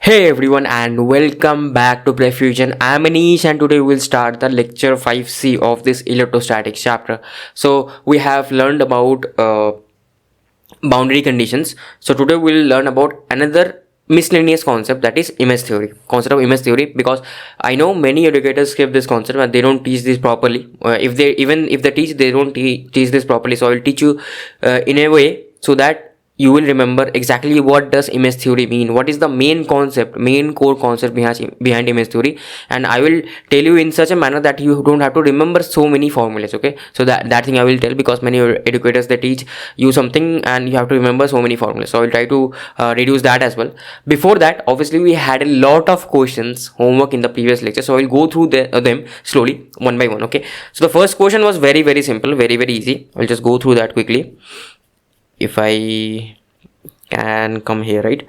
Hey everyone and welcome back to PrepFusion. I'm Anish and today we'll start the lecture 5C of this electrostatics chapter. So we have learned about boundary conditions. So today we'll learn about another miscellaneous concept, that is image theory, concept of image theory, because I know many educators skip this concept and they don't teach this properly. If they teach, they don't teach this properly. So I will teach you in a way so that you will remember exactly what does image theory mean, what is the main core concept behind image theory, and I will tell you in such a manner that you don't have to remember so many formulas. Okay, so that thing I will tell, because many educators, they teach you something and you have to remember so many formulas. So I will try to reduce that as well. Before that, obviously we had a lot of questions homework in the previous lecture, so I will go through them slowly one by one. Okay, so the first question was very simple, very easy. I'll just go through that quickly. If I can come here, right,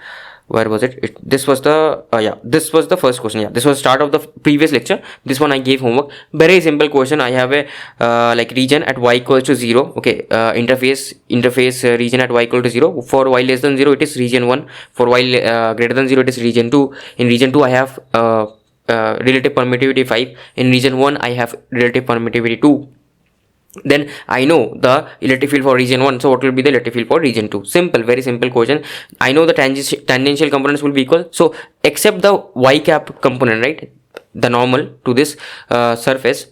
where was it? This was the this was the first question. This was start of the previous lecture. This one I gave homework. Very simple question. I have a like region at y equals to 0. Okay, interface region at y equal to 0. For y less than 0 it is region 1. For y greater than 0 it is region 2. In region 2 I have relative permittivity 5. In region 1 I have relative permittivity 2. Then I know the electric field for region 1, so what will be the electric field for region 2? Simple, very simple question. I know the tangential components will be equal, so except the y cap component, right, the normal to this surface,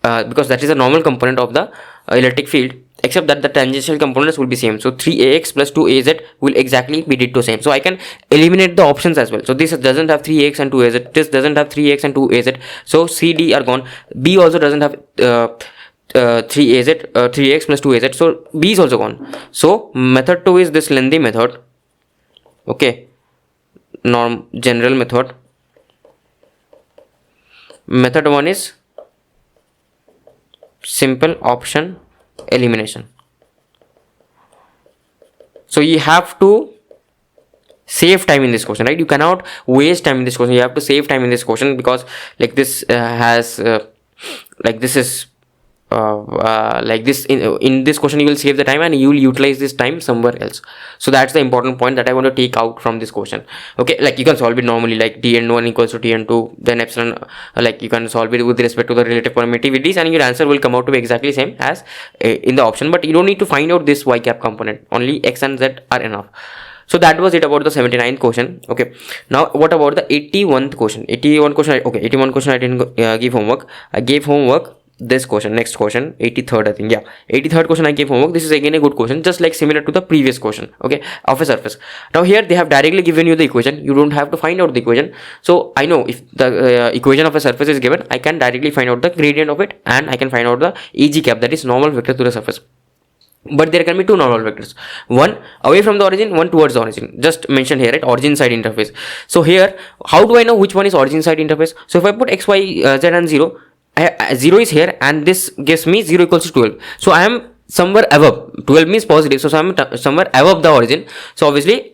because that is a normal component of the electric field, except that the tangential components will be same. So 3ax plus 2az will exactly be ditto same. So I can eliminate the options as well. So this doesn't have 3ax and 2az, this doesn't have 3ax and 2az, so C, D are gone. B also doesn't have 3ax plus 2az, so B is also gone. So method 2 is this lengthy method. Okay, general method. Method 1 is simple option elimination. So you have to save time in this question, right? You cannot waste time in this question. You have to save time in this question, because like this has like this is like this in this question you will save the time and you will utilize this time somewhere else. So that's the important point that I want to take out from this question. Okay, like you can solve it normally, like Tn1 equals to Tn2, then epsilon, like you can solve it with respect to the relative permittivities, and your answer will come out to be exactly same as in the option. But you don't need to find out this y cap component, only x and z are enough. So that was it about the 79th question. Okay, now what about the 81st question? 81 question, okay, 81 question I didn't give homework. I gave homework this question, next question, 83rd, I think. 83rd question I gave homework. This is again a good question, just like similar to the previous question, okay, of a surface. Now here they have directly given you the equation. You don't have to find out the equation. So I know if the equation of a surface is given, I can directly find out the gradient of it, and I can find out the EG cap, that is normal vector to the surface. But there can be two normal vectors, one away from the origin, one towards the origin, just mentioned here, right, origin side interface. So here, how do I know which one is origin side interface? So if I put x, y, z and 0, 0 is here, and this gives me 0 equals to 12. So I am somewhere above. 12 means positive, so I am somewhere above the origin. So obviously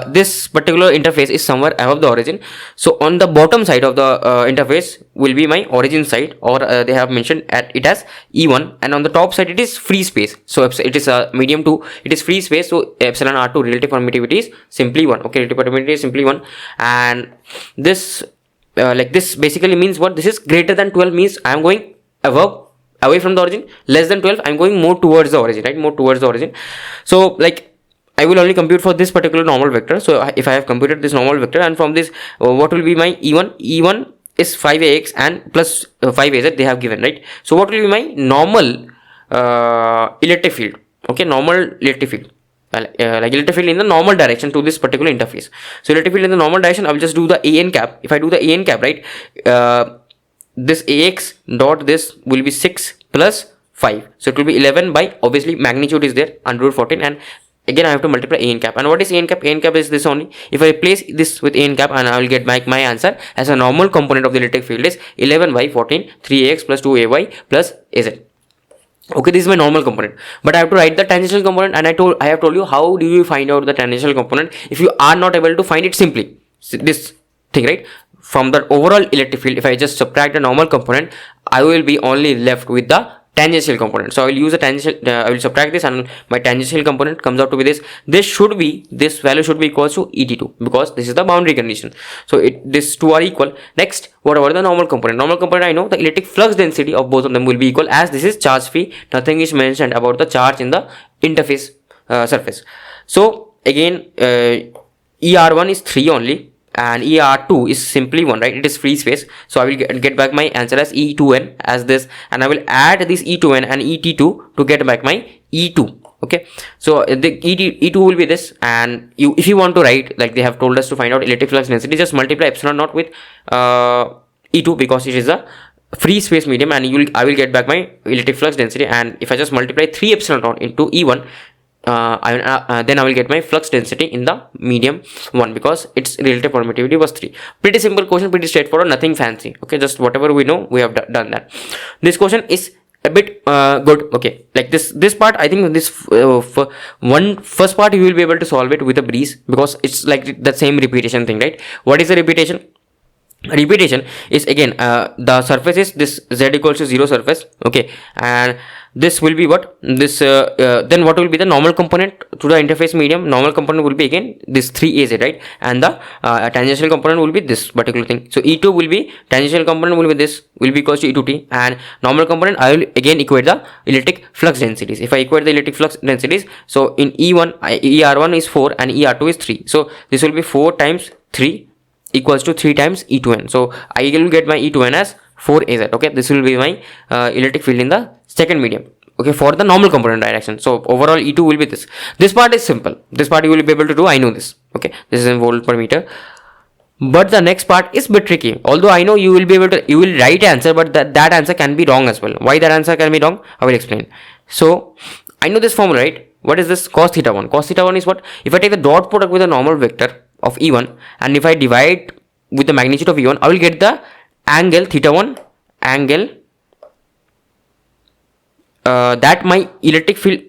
this particular interface is somewhere above the origin. So on the bottom side of the interface will be my origin side, or they have mentioned it as E1, and on the top side it is free space. So it is medium 2, it is free space, so epsilon R2 relative permittivity is simply 1. Okay, relative permittivity is simply 1, and this like this basically means what? This is greater than 12 means I am going away from the origin. Less than 12 I am going more towards the origin, right, more towards the origin. So like I will only compute for this particular normal vector. So if I have computed this normal vector, and from this what will be my E1 is 5ax and plus 5az they have given, right? So what will be my normal electric field? Okay, normal electric field, like electric field in the normal direction to this particular interface. So electric field in the normal direction, I will just do the AN cap. If I do the AN cap, right, this AX dot this will be 6 plus 5, so it will be 11 by, obviously magnitude is there, under root 14, and again I have to multiply AN cap. And what is AN cap? AN cap is this only. If I place this with AN cap, and I will get my answer as a normal component of the electric field is 11 by 14, 3ax plus 2ay plus az. Okay, this is my normal component, but I have to write the tangential component, and I have told you how do you find out the tangential component if you are not able to find it simply. This thing, right, from the overall electric field, if I just subtract the normal component, I will be only left with the tangential component. So I will use the tangential, I will subtract this, and my tangential component comes out to be this. This value should be equals to ET2, because this is the boundary condition. So these two are equal. Next, what about the normal component? Normal component, I know the electric flux density of both of them will be equal, as this is charge free. Nothing is mentioned about the charge in the interface surface. So again, ER1 is 3 only, and ER2 is simply 1, right? It is free space. So I will get back my answer as E2n as this, and I will add this E2n and ET2 to get back my E2. Okay, so the E2 will be this, and if you want to write, like they have told us to find out electric flux density, just multiply epsilon naught with E2, because it is a free space medium, and I will get back my electric flux density. And if I just multiply 3 epsilon naught into E1, then I will get my flux density in the medium 1, because its relative permittivity was 3. Pretty simple question, pretty straightforward, nothing fancy. Okay, just whatever we know, we have done that. This question is a bit good. Okay, like this part, I think this first part you will be able to solve it with a breeze, because it's like the same repetition thing, right? What is the repetition? Repetition is again the surface is this z equals to 0 surface. Okay, and this will be what this then what will be the normal component to the interface medium? Normal component will be again this 3az, right? And the tangential component will be this particular thing. So E2 will be, tangential component will be this, will be equals to E2t, and normal component I will again equate the electric flux densities. If I equate the electric flux densities, so in E1 ER1 is 4 and ER2 is 3, so this will be 4 times 3 equals to 3 times E2n. So I will get my E2n as 4az. Okay, this will be my electric field in the second medium. Okay, for the normal component direction. So overall E2 will be this. This part is simple. This part you will be able to do. I know this. Okay, this is in volt per meter. But the next part is a bit tricky. Although I know you will be able to, you will write answer, but that answer can be wrong as well. Why that answer can be wrong? I will explain. So I know this formula, right? What is this? Cos theta 1. Cos theta 1 is what? If I take the dot product with a normal vector of E1, and if I divide with the magnitude of E1, I will get the angle theta 1 angle that my electric field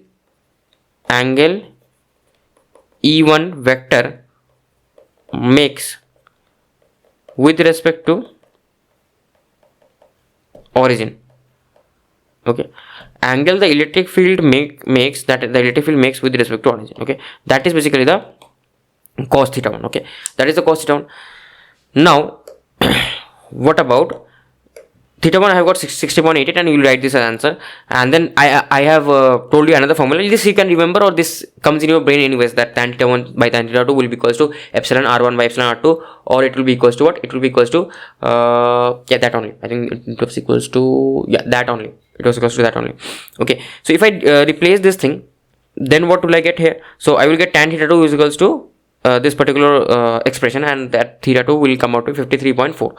angle E1 vector makes with respect to origin. Okay, angle the electric field makes with respect to origin. Okay, that is basically the cos theta 1. Okay, that is the cos theta 1. Now what about theta 1? I have got 60.88, and you will write this as answer. And then I have told you another formula. This you can remember, or this comes in your brain anyways, that tan theta 1 by tan theta 2 will be equals to epsilon r1 by epsilon r2, or it will be equals to what? It will be equals to yeah, that only. I think it was equals to, yeah, that only. It was equals to that only. Okay, so if I replace this thing, then what will I get here? So I will get tan theta 2 is equals to this particular expression, and that theta 2 will come out to 53.4,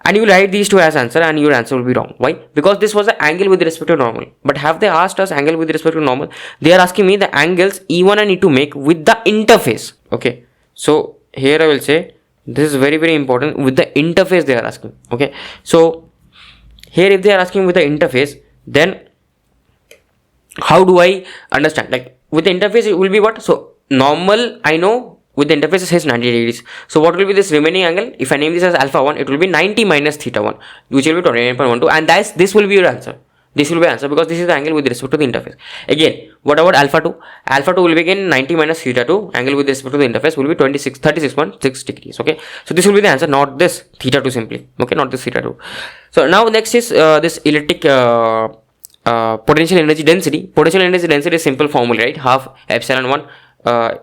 and you will write these two as answer, and your answer will be wrong. Why? Because this was the angle with respect to normal. But have they asked us angle with respect to normal? They are asking me the angles E1 and E2 make with the interface. Okay, so here I will say this is very, very important. With the interface they are asking. Okay, so here if they are asking with the interface, then how do I understand? Like with the interface it will be what? So normal, I know with the interface it says 90 degrees. So what will be this remaining angle? If I name this as alpha 1, it will be 90 minus theta 1, which will be 29.12, and this will be your answer. This will be answer, because this is the angle with respect to the interface. Again, what about alpha 2? Alpha 2 will be again 90 minus theta 2, angle with respect to the interface will be 36.6 degrees. Okay, so this will be the answer, not this theta 2 simply. Okay, not this theta 2. So now next is this electric potential energy density. Potential energy density is simple formula, right? Half epsilon 1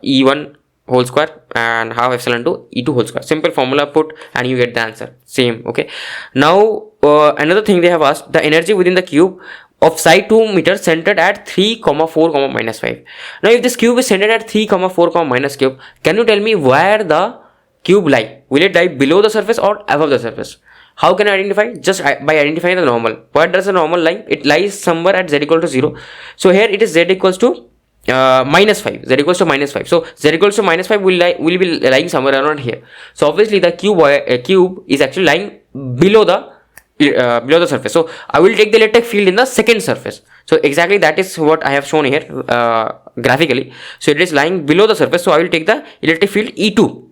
E1 whole square and half epsilon 2 E2 whole square. Simple formula, put and you get the answer. Same. Okay, now another thing they have asked, the energy within the cube of side 2 meters centered at 3, 4, minus 5. Now if this cube is centered at 3, 4, minus cube, can you tell me where the cube lie? Will it lie below the surface or above the surface? How can I identify? Just by identifying the normal. Where does the normal lie? It lies somewhere at z equal to 0. So here it is z equals to minus 5. Z equals to minus 5. So z equals to minus 5 will be lying somewhere around here. So obviously the cube is actually lying below the surface. So I will take the electric field in the second surface. So exactly that is what I have shown here graphically. So it is lying below the surface. So I will take the electric field E2.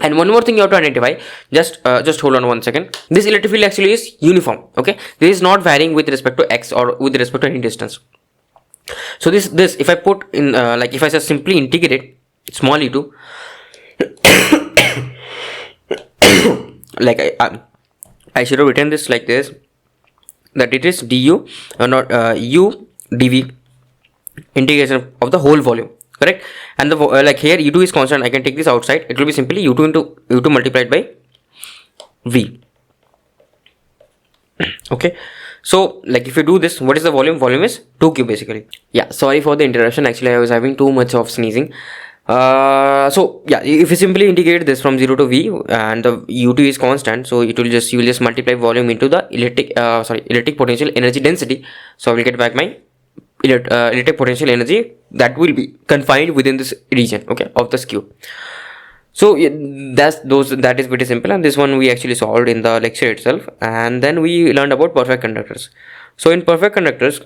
And one more thing you have to identify, just hold on 1 second. This electric field actually is uniform. Okay, this is not varying with respect to x or with respect to any distance. So this if I put in like if I just simply integrate small e2 like I should have written this like this, that it is du not u dv integration of the whole volume, correct? And the like here u2 is constant, I can take this outside, it will be simply u2 into u2 multiplied by v. Okay, so like if you do this, what is the volume? Volume is 2q basically. Yeah, sorry for the interruption, actually I was having too much of sneezing. So yeah, if you simply integrate this from 0 to v and the u2 is constant, so it will just, you will just multiply volume into the electric potential energy density. So I will get back my electric potential energy that will be confined within this region, okay, of this cube. So yeah, that is pretty simple, and this one we actually solved in the lecture itself. And then we learned about perfect conductors. So in perfect conductors,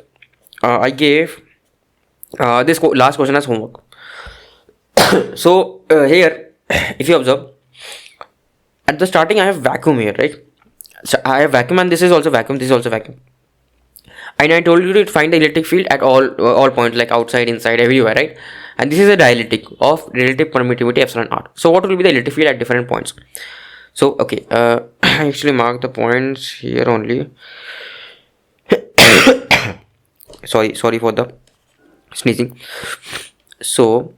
I gave this last question as homework. So here if you observe, at the starting I have vacuum here, right? So I have vacuum, and this is also vacuum, this is also vacuum, and I told you to find the electric field at all points, like outside, inside, everywhere, right? And this is a dielectric of relative permittivity epsilon r. So what will be the electric field at different points? So okay, I actually mark the points here only. sorry for the sneezing. So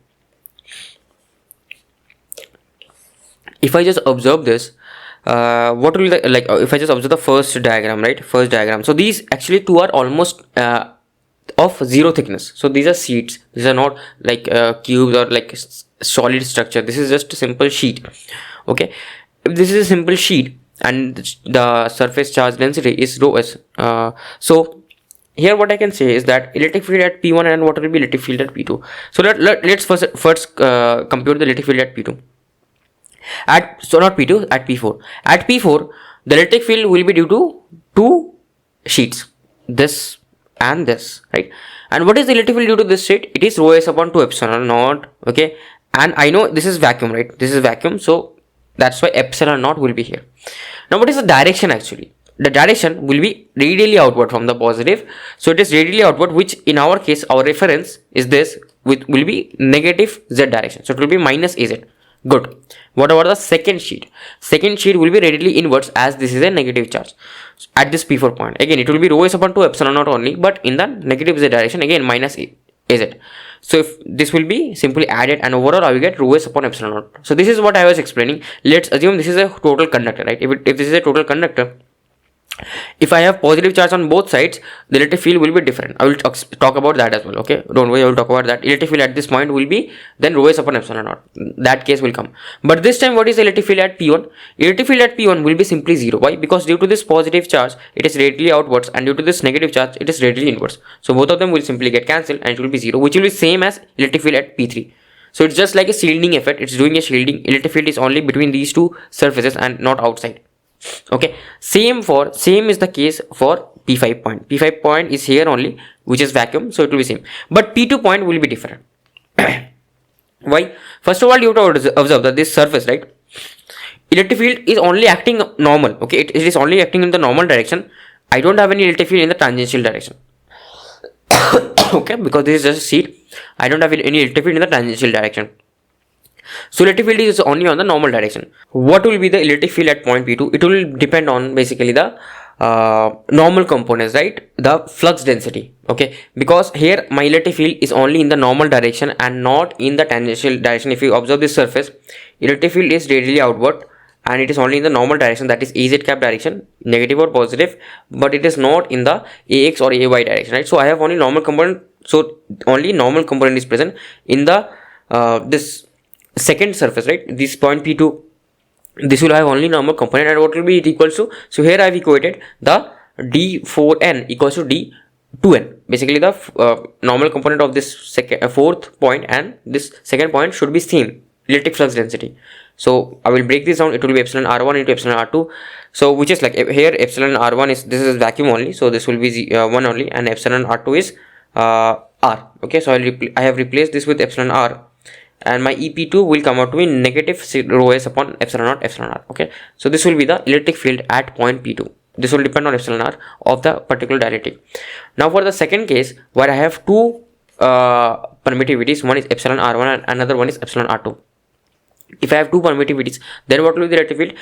if I just observe this, what will be the, like if I just observe the first diagram, right? First diagram. So these actually two are almost of zero thickness. So these are sheets. These are not like cubes or like solid structure. This is just a simple sheet. Okay, if this is a simple sheet and the surface charge density is rho s, so here what I can say is that electric field at P1 and what will be electric field at P2. So let's first compute the electric field at P2. Not P2, at P4. At P4, the electric field will be due to two sheets, this and this, right? And what is the electric field due to this sheet? It is rho s upon 2 epsilon naught. Okay, and I know this is vacuum, right? This is vacuum, so that's why epsilon naught will be here. Now what is the direction actually? The direction will be radially outward from the positive, so it is radially outward, which in our case our reference is this, with will be negative z direction, so it will be minus az. Good. What about the second sheet? Second sheet will be radially inwards, as this is a negative charge at this P4 point. Again, it will be rho s upon 2 epsilon naught only, but in the negative z direction, again minus az. So if this will be simply added, and overall I will get rho s upon epsilon naught. So this is what I was explaining. Let's assume this is a total conductor, right? If this is a total conductor, if I have positive charge on both sides, the electric field will be different. I will talk about that as well. Okay, don't worry, I will talk about that. Electric field at this point will be then rho s upon epsilon naught. That case will come. But this time, what is the electric field at P1? Electric field at P1 will be simply 0. Why? Because due to this positive charge, it is radially outwards, and due to this negative charge, it is radially inwards. So both of them will simply get cancelled, and it will be 0, which will be same as electric field at P3. So it's just like a shielding effect. It's doing a shielding. Electric field is only between these two surfaces and not outside. Okay, same is the case for P5 point. P5 point is here only, which is vacuum, so it will be same. But P2 point will be different. Why? First of all, you have to observe that this surface, right? Electric field is only acting normal. Okay, it is only acting in the normal direction. I don't have any electric field in the tangential direction. Okay, because this is just a sheet. I don't have any electric field in the tangential direction. So electric field is only on the normal direction. What will be the electric field at point P2? It will depend on basically the normal components, right? The flux density. Okay, because here my electric field is only in the normal direction and not in the tangential direction. If you observe this surface, electric field is radially outward, and it is only in the normal direction, that is az cap direction, negative or positive, but it is not in the ax or ay direction, right? So I have only normal component, so only normal component is present in the this second surface, right? This point P2, this will have only normal component, and what will be it equals to? So here I have equated the d4n equals to d2n. Basically the normal component of this fourth point and this second point should be same, electric flux density. So I will break this down. It will be epsilon r1 into epsilon r2. So which is like here epsilon r1 is, this is vacuum only, so this will be 1 only, and epsilon r2 is r. Okay, so I have replaced this with epsilon r. and my EP2 will come out to be negative rho s upon epsilon naught epsilon r. Okay, so this will be the electric field at point P2. This will depend on epsilon r of the particular dielectric. Now for the second case, where I have two permittivities, one is epsilon r1 and another one is epsilon r2. If I have two permittivities, then what will be the electric field?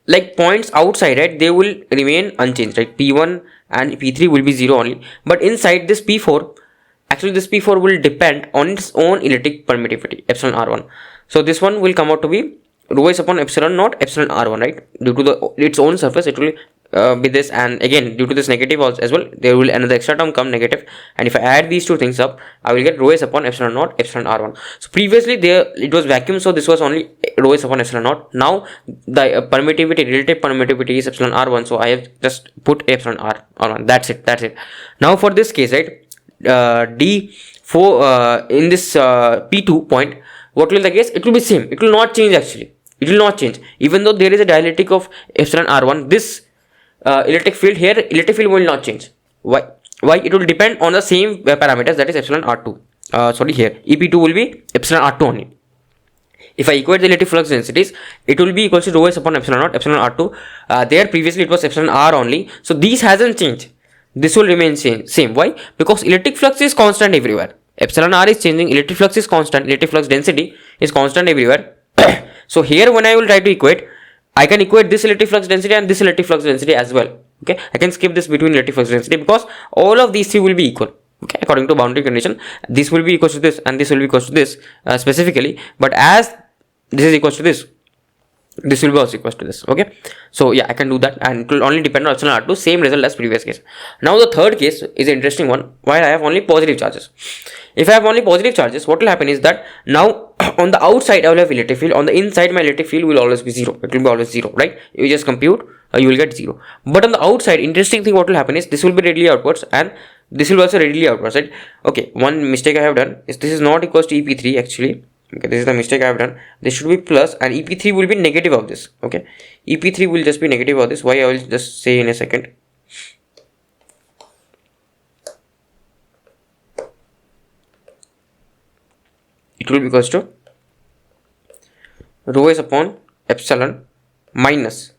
Like points outside, right, they will remain unchanged, right? P1 and P3 will be 0 only, but inside this P4, actually this P4 will depend on its own electric permittivity, epsilon r1. So this one will come out to be rho s upon epsilon naught epsilon r1, right? Due to its own surface, it will be this, and again due to this negative also as well, there will another extra term come negative, and if I add these two things up, I will get rho s upon epsilon naught epsilon r1. So previously there it was vacuum, so this was only rho s upon epsilon naught. Now the permittivity, relative permittivity is epsilon r1, so I have just put epsilon r1. That's it. Now for this case, right, D4 in this P2 point, what will the case? It will be same. It will not change actually. It will not change, even though there is a dielectric of epsilon r1. This electric field here, electric field will not change. Why? It will depend on the same parameters, that is epsilon r2. Sorry, here EP2 will be epsilon r2 only. If I equate the electric flux densities, it will be equal to rho s upon epsilon naught epsilon r2. There previously it was epsilon r only, so these hasn't changed. This will remain same. Why? Because electric flux is constant everywhere. Epsilon r is changing, electric flux is constant, electric flux density is constant everywhere. So here when I will try to equate, I can equate this electric flux density and this electric flux density as well. Okay, I can skip this between electric flux density because all of these three will be equal. Okay, according to boundary condition, this will be equal to this and this will be equal to this specifically, but as this is equal to this, this will be also equal to this. Okay, so yeah, I can do that, and it will only depend on epsilon r2, same result as previous case. Now the third case is an interesting one, while I have only positive charges. If I have only positive charges, what will happen is that now on the outside I will have electric field, on the inside my electric field will always be 0. It will be always 0, right? You just compute, you will get 0. But on the outside, interesting thing what will happen is this will be radially outwards and this will also radially outwards, right? Okay, one mistake I have done is this is not equals to EP3 actually. Okay, this is the mistake I have done. This should be plus and EP3 will be negative of this. Okay, EP3 will just be negative of this. Why I will just say in a second. It will be equals to rho s upon epsilon minus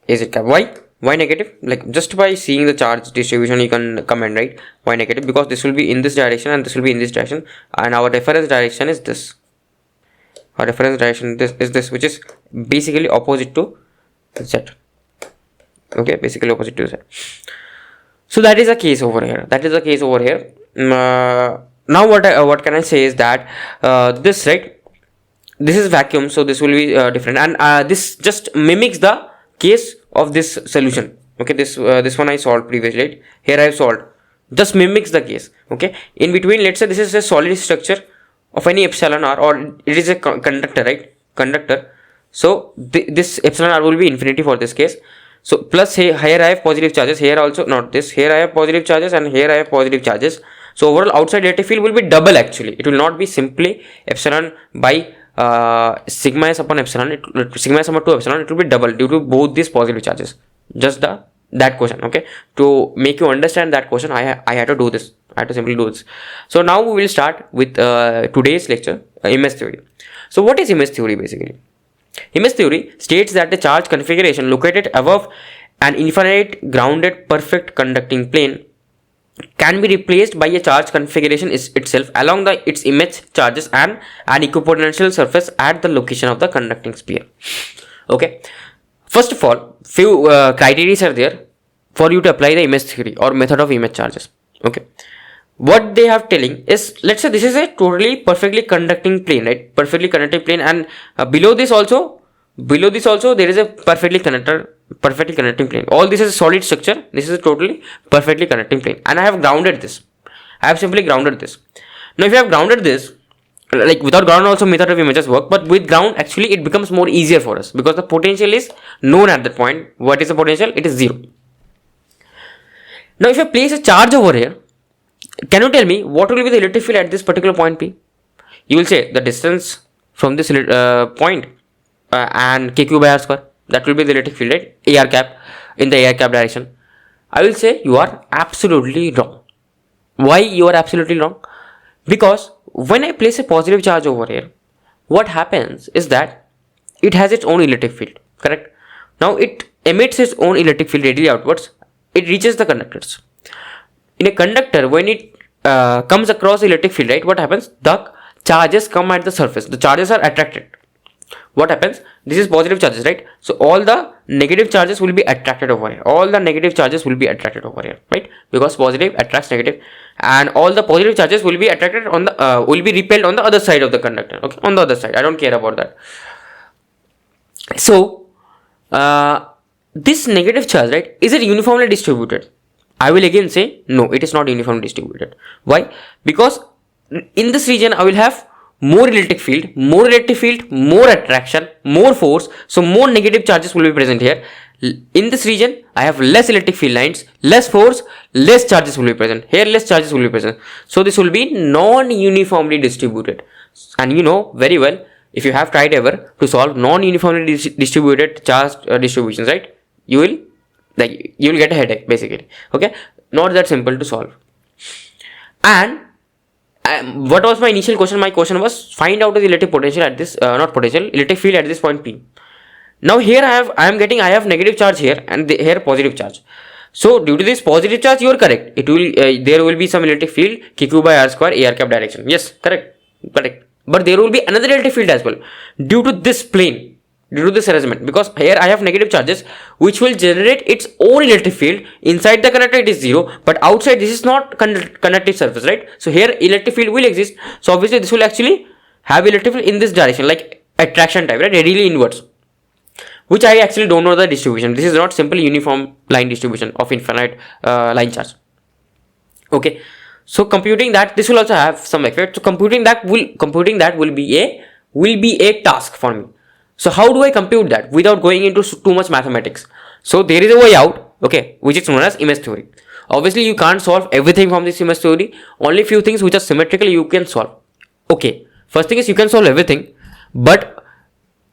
AZ cap. Why negative? Like just by seeing the charge distribution you can comment, right? Why negative? Because this will be in this direction and this will be in this direction, and our reference direction is this. Our reference direction is this, which is basically opposite to Z. Okay, basically opposite to Z. So that is the case over here. Now what can I say is that this, right, this is vacuum, so this will be different, and this just mimics the case of this solution. Okay, this one I solved previously, right? Here I have solved, just mimics the case. Okay, in between, let's say this is a solid structure of any epsilon r, or it is a conductor, right? Conductor. So this epsilon r will be infinity for this case. So plus here I have positive charges, here also not this, here I have positive charges and here I have positive charges. So overall outside electric field will be double actually. It will not be simply epsilon by sigma s upon epsilon, sigma s upon 2 epsilon, it will be double due to both these positive charges. Just that question. Okay, to make you understand that question, I had to do this. I had to simply do this. So now we will start with today's lecture, image theory. So what is image theory basically? Image theory states that the charge configuration located above an infinite grounded perfect conducting plane can be replaced by a charge configuration itself along its image charges and an equipotential surface at the location of the conducting sphere. Okay, first of all, few criteria are there for you to apply the image theory or method of image charges. Okay, what they have telling is, let's say this is a totally perfectly conducting plane, right? Perfectly conducting plane, and below this also there is a perfectly conducting plane. All this is a solid structure. This is a totally perfectly conducting plane, and I have grounded this. I have simply grounded this. Now if you have grounded this, like without ground also method of images work, but with ground actually it becomes more easier for us because the potential is known at that point. What is the potential? It is 0. Now if I place a charge over here, can you tell me what will be the electric field at this particular point P? You will say the distance from this point and kq by r square. That will be the electric field, right? AR cap, in the AR cap direction. I will say you are absolutely wrong. Why you are absolutely wrong? Because when I place a positive charge over here, what happens is that it has its own electric field, correct? Now it emits its own electric field radially outwards. It reaches the conductors. In a conductor, when it comes across the electric field, right, what happens? The charges come at the surface. The charges are attracted. What happens? This is positive charges, right? So all the negative charges will be attracted over here. All the negative charges will be attracted over here, right? Because positive attracts negative, and all the positive charges will be attracted on the will be repelled on the other side of the conductor. Okay, on the other side. I don't care about that. So this negative charge, right, is it uniformly distributed? I will again say no, it is not uniformly distributed. Why? Because in this region I will have more electric field, more attraction, more force. So more negative charges will be present here. In this region I have less electric field lines, less force, less charges will be present. Here less charges will be present. So this will be non-uniformly distributed. And you know very well, if you have tried ever to solve non-uniformly distributed charge distributions, right, you will get a headache basically. Okay, not that simple to solve. And what was my initial question? My question was find out the electric potential at this electric field at this point P. Now here I have negative charge here and here positive charge. So due to this positive charge, you are correct. It will there will be some electric field QQ by R square AR cap direction. Yes, correct. But there will be another electric field as well due to this plane, due to this arrangement, because here I have negative charges which will generate its own electric field. Inside the conductor it is 0, but outside this is not conductive surface, right? So here electric field will exist. So obviously this will actually have electric field in this direction, like attraction type, right, radially inwards, which I actually don't know the distribution. This is not simple uniform line distribution of infinite line charge. Okay, so computing that, this will also have some effect. So computing that will be a task for me. So how do I compute that without going into too much mathematics? So there is a way out, okay, which is known as image theory. Obviously you can't solve everything from this image theory. Only few things which are symmetrical you can solve. Okay, first thing is you can solve everything, but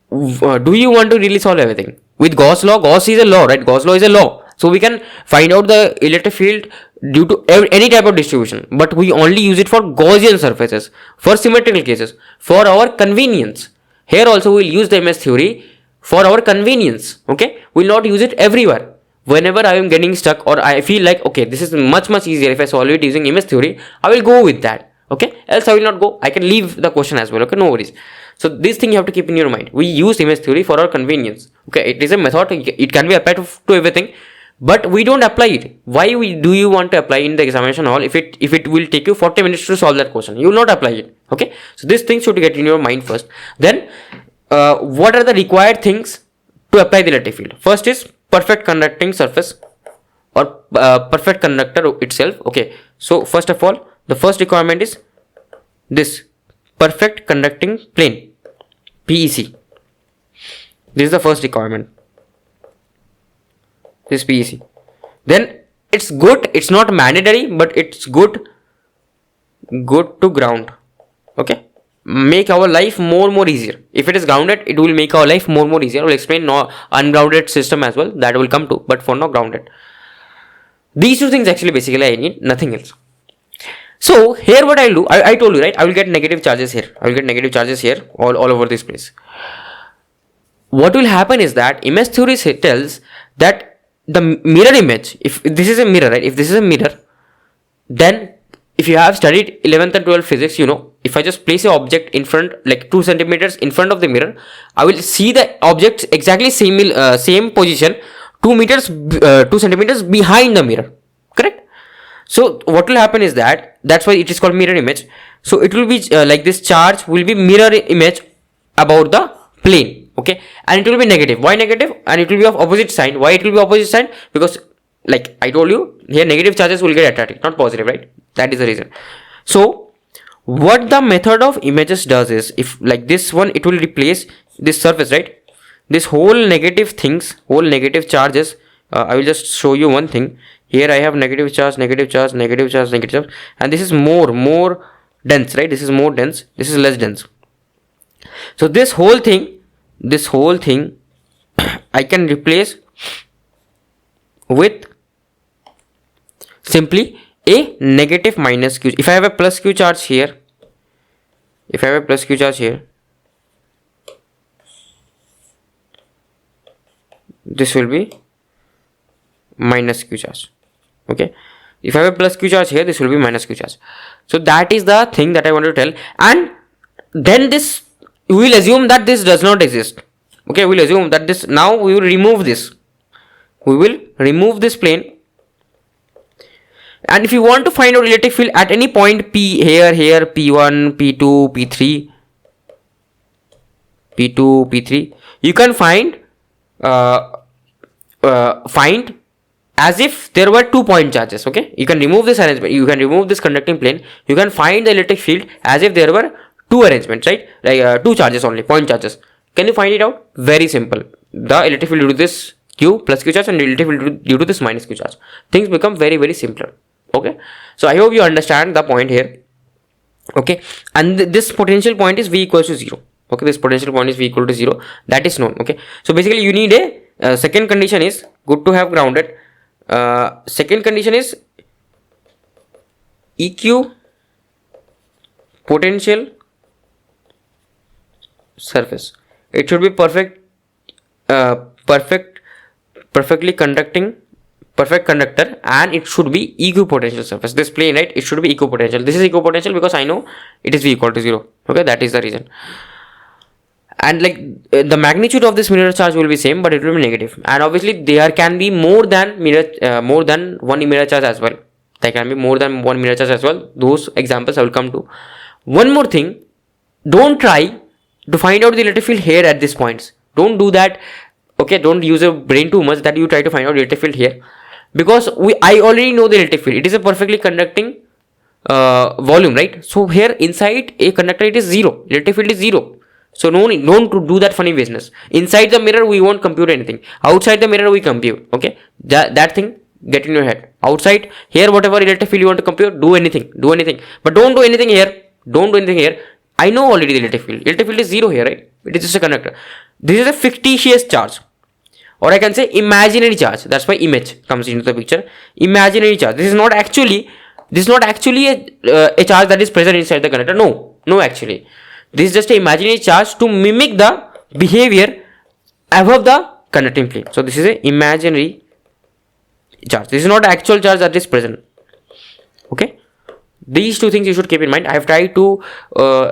do you want to really solve everything? With Gauss law, Gauss is a law, right? Gauss law is a law. So we can find out the electric field due to any type of distribution, but we only use it for Gaussian surfaces, for symmetrical cases, for our convenience. Here also we will use the image theory for our convenience. Okay, we will not use it everywhere. Whenever I am getting stuck or I feel like, okay, this is much easier if I solve it using image theory, I will go with that. Okay, else I will not go. I can leave the question as well. Okay, no worries. So this thing you have to keep in your mind. We use image theory for our convenience. Okay, it is a method. It can be applied to everything, but we don't apply it. Why do you want to apply in the examination hall if it will take you 40 minutes to solve that question? You will not apply it. Okay, so this thing should get in your mind first. Then what are the required things to apply the electric field? First is perfect conducting surface or perfect conductor itself. Okay, so first of all, the first requirement is this perfect conducting plane, PEC. This is the first requirement, this PEC. Then it's good, it's not mandatory, but it's good to ground. Okay, make our life more easier. If it is grounded, it will make our life more easier. I will explain ungrounded system as well, that will come to, but for now grounded. These two things actually basically I need, nothing else. So here what I'll do, I told you, right, I will get negative charges here. I will get negative charges here all over this place. What will happen is that image theory tells that the mirror image, if this is a mirror, right, if this is a mirror, then if you have studied 11th and 12th physics, you know, if I just place an object in front, like 2 centimeters in front of the mirror, I will see the object exactly same position 2 centimeters behind the mirror, correct? So what will happen is that's why it is called mirror image. So it will be like this charge will be mirror image about the plane, okay, and it will be negative. Why negative? And it will be of opposite sign. Why it will be opposite sign? Because like I told you, here negative charges will get attracted, not positive, right? That is the reason. So what the method of images does is, if like this one, it will replace this surface, right? This whole negative things, whole negative charges. I will just show you one thing. Here I have negative charge, negative charge, negative charge, negative charge, and this is more dense, right? This is more dense, this is less dense. So this whole thing I can replace with simply a negative minus q. If I have a plus q charge here, this will be minus q charge. Okay, if I have a plus q charge here, this will be minus q charge. So that is the thing that I want to tell. And then this, we will assume that this does not exist. Okay, we will assume that this, now we will remove this. We will remove this plane. And if you want to find out electric field at any point P, here, P1, P2, P3, P2, P3, you can find as if there were 2 point charges. Okay, you can remove this arrangement, you can remove this conducting plane, you can find the electric field as if there were 2 arrangements, right? Like 2 charges only, point charges. Can you find it out? Very simple. The electric field due to this q plus q charge and the electric field due to this minus q charge. Things become very, very simpler. Okay, so I hope you understand the point here. Okay, and this potential point is v equals to 0. Okay, this potential point is v equal to 0, that is known. Okay, so basically you need a second condition is good to have grounded. Second condition is eq potential surface. It should be perfectly conducting, perfect conductor, and it should be equipotential surface. This plane, right, it should be equipotential. This is equipotential because I know it is v equal to 0. Okay, that is the reason. And like the magnitude of this mirror charge will be same, but it will be negative. And obviously there can be more than one mirror charge as well. There can be more than one mirror charge as well. Those examples I will come to. One more thing, don't try to find out the electric field here at these points. Don't do that. Okay, don't use your brain too much that you try to find out electric field here, because I already know the electric field. It is a perfectly conducting volume, right? So here inside a conductor it is 0. Electric field is 0. So no need, don't do that funny business. Inside the mirror we won't compute anything. Outside the mirror we compute. Okay, that thing get in your head. Outside here, whatever electric field you want to compute, do anything, but don't do anything here. Don't do anything here. I know already the electric field. Electric field is 0 here, right? It is just a conductor. This is a fictitious charge, or I can say imaginary charge. That's why image comes into the picture. Imaginary charge. This is not actually a charge that is present inside the conductor. No, actually. This is just an imaginary charge to mimic the behavior above the conducting plane. So this is an imaginary charge. This is not actual charge that is present. Okay, these two things you should keep in mind. I have tried to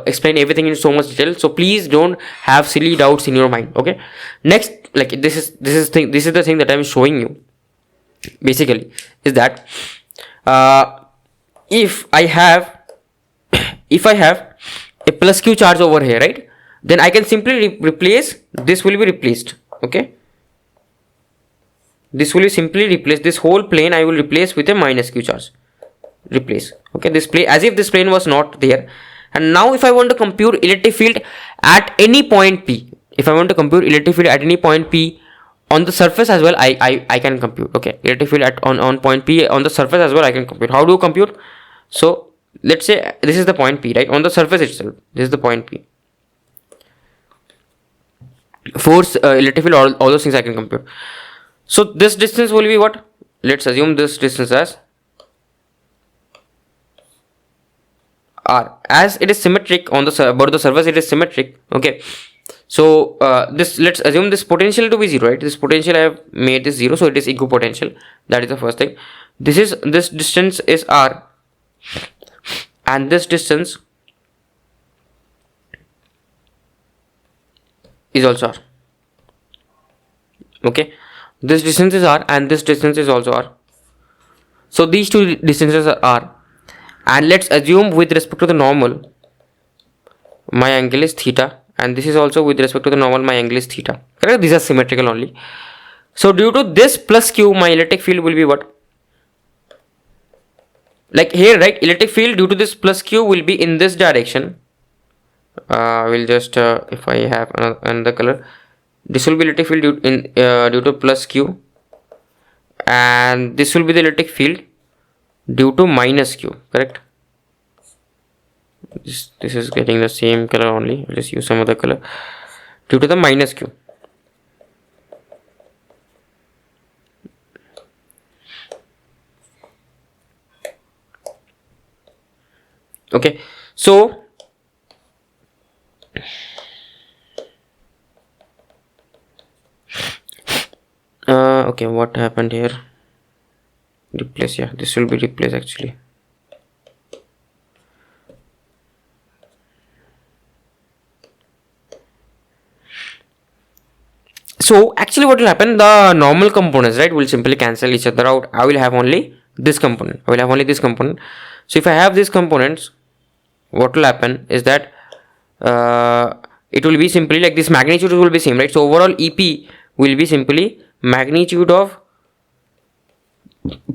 explain everything in so much detail, so please don't have silly doubts in your mind. Okay, next, like this is the thing that I am showing you. Basically, is that if I have a plus q charge over here, right, then I can simply replace, this will be replaced. Okay, this will be simply replaced, this whole plane I will replace with a minus q charge. Replace. Okay, this plane, as if this plane was not there. And now if I want to compute electric field at any point P, if I want to compute electric field at any point P on the surface as well, I can compute. Okay, electric field on point P on the surface as well I can compute. How do you compute? So let's say this is the point P, right, on the surface itself. This is the point P. Force, electric field, all those things I can compute. So this distance will be what? Let's assume this distance as r. As it is symmetric on the about the surface, it is symmetric. Okay, so this, let's assume this potential to be 0, right? This potential I have made this 0, so it is equipotential. That is the first thing. This distance is r, and this distance is also r. Okay, this distance is r and this distance is also r. So these two distances are r, and let's assume with respect to the normal my angle is theta, and this is also with respect to the normal my angle is theta. Correct? These are symmetrical only. So due to this plus q, my electric field will be what? Like here, right, electric field due to this plus q will be in this direction. We'll just if I have another color, this will be electric field due to plus q, and this will be the electric field due to minus q. Correct? This is getting the same color only. I'll just use some other color. Due to the minus q. Okay, so Okay, what happened here? Replace, yeah, this will be replaced actually. So actually what will happen, the normal components, right, will simply cancel each other out. I will have only this component. So if I have these components, what will happen is that it will be simply like this, magnitude will be same, right? So overall EP will be simply magnitude of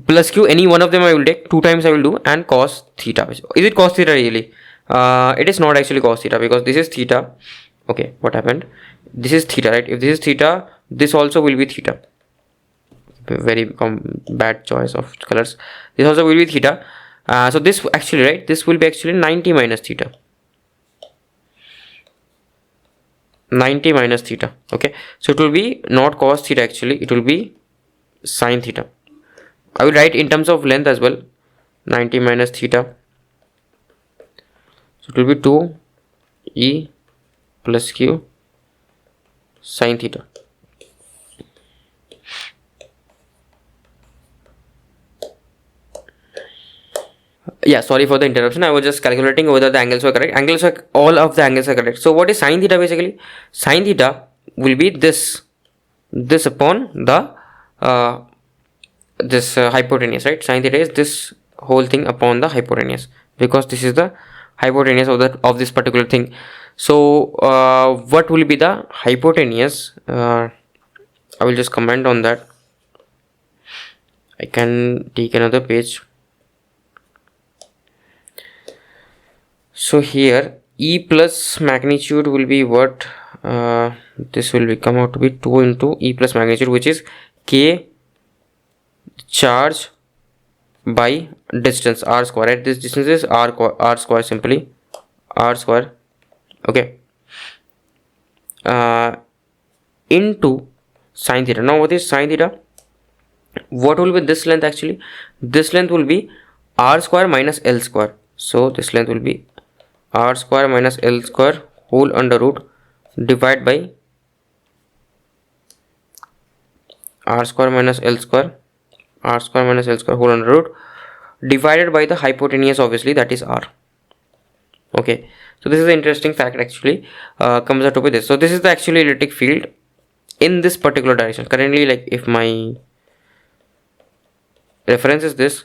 plus q, any one of them I will take, 2 times I will do, and cos theta. Is it cos theta really? It is not actually cos theta, because this is theta. Okay, what happened? This is theta, right? If this is theta, this also will be theta. Very bad choice of colors. This also will be theta. So this actually, right, this will be actually 90 minus theta. 90 minus theta. Okay, so it will be not cos theta, actually it will be sin theta. I will write in terms of length as well, 90 minus theta. So it will be 2 e plus q sin theta. Yeah, sorry for the interruption. I was just calculating whether the angles were correct. All of the angles are correct. So what is sin theta basically? Sin theta will be this upon the hypotenuse, right? Sin theta is this whole thing upon the hypotenuse, because this is the hypotenuse of this particular thing. So what will be the hypotenuse? I will just comment on that. I can take another page. So here E plus magnitude will be what? This will be come out to be 2 into E plus magnitude, which is K charge by distance r square, right? This distance is r square, simply r square. Okay, into sin theta. Now what is sin theta? What will be this length? Actually this length will be r square minus l square. So this length will be r square minus l square whole under root divided by r square minus l square whole under root divided by the hypotenuse, obviously, that is r. Okay, so this is an interesting fact actually. Comes out to be this. So this is the actually electric field in this particular direction currently. Like if my reference is this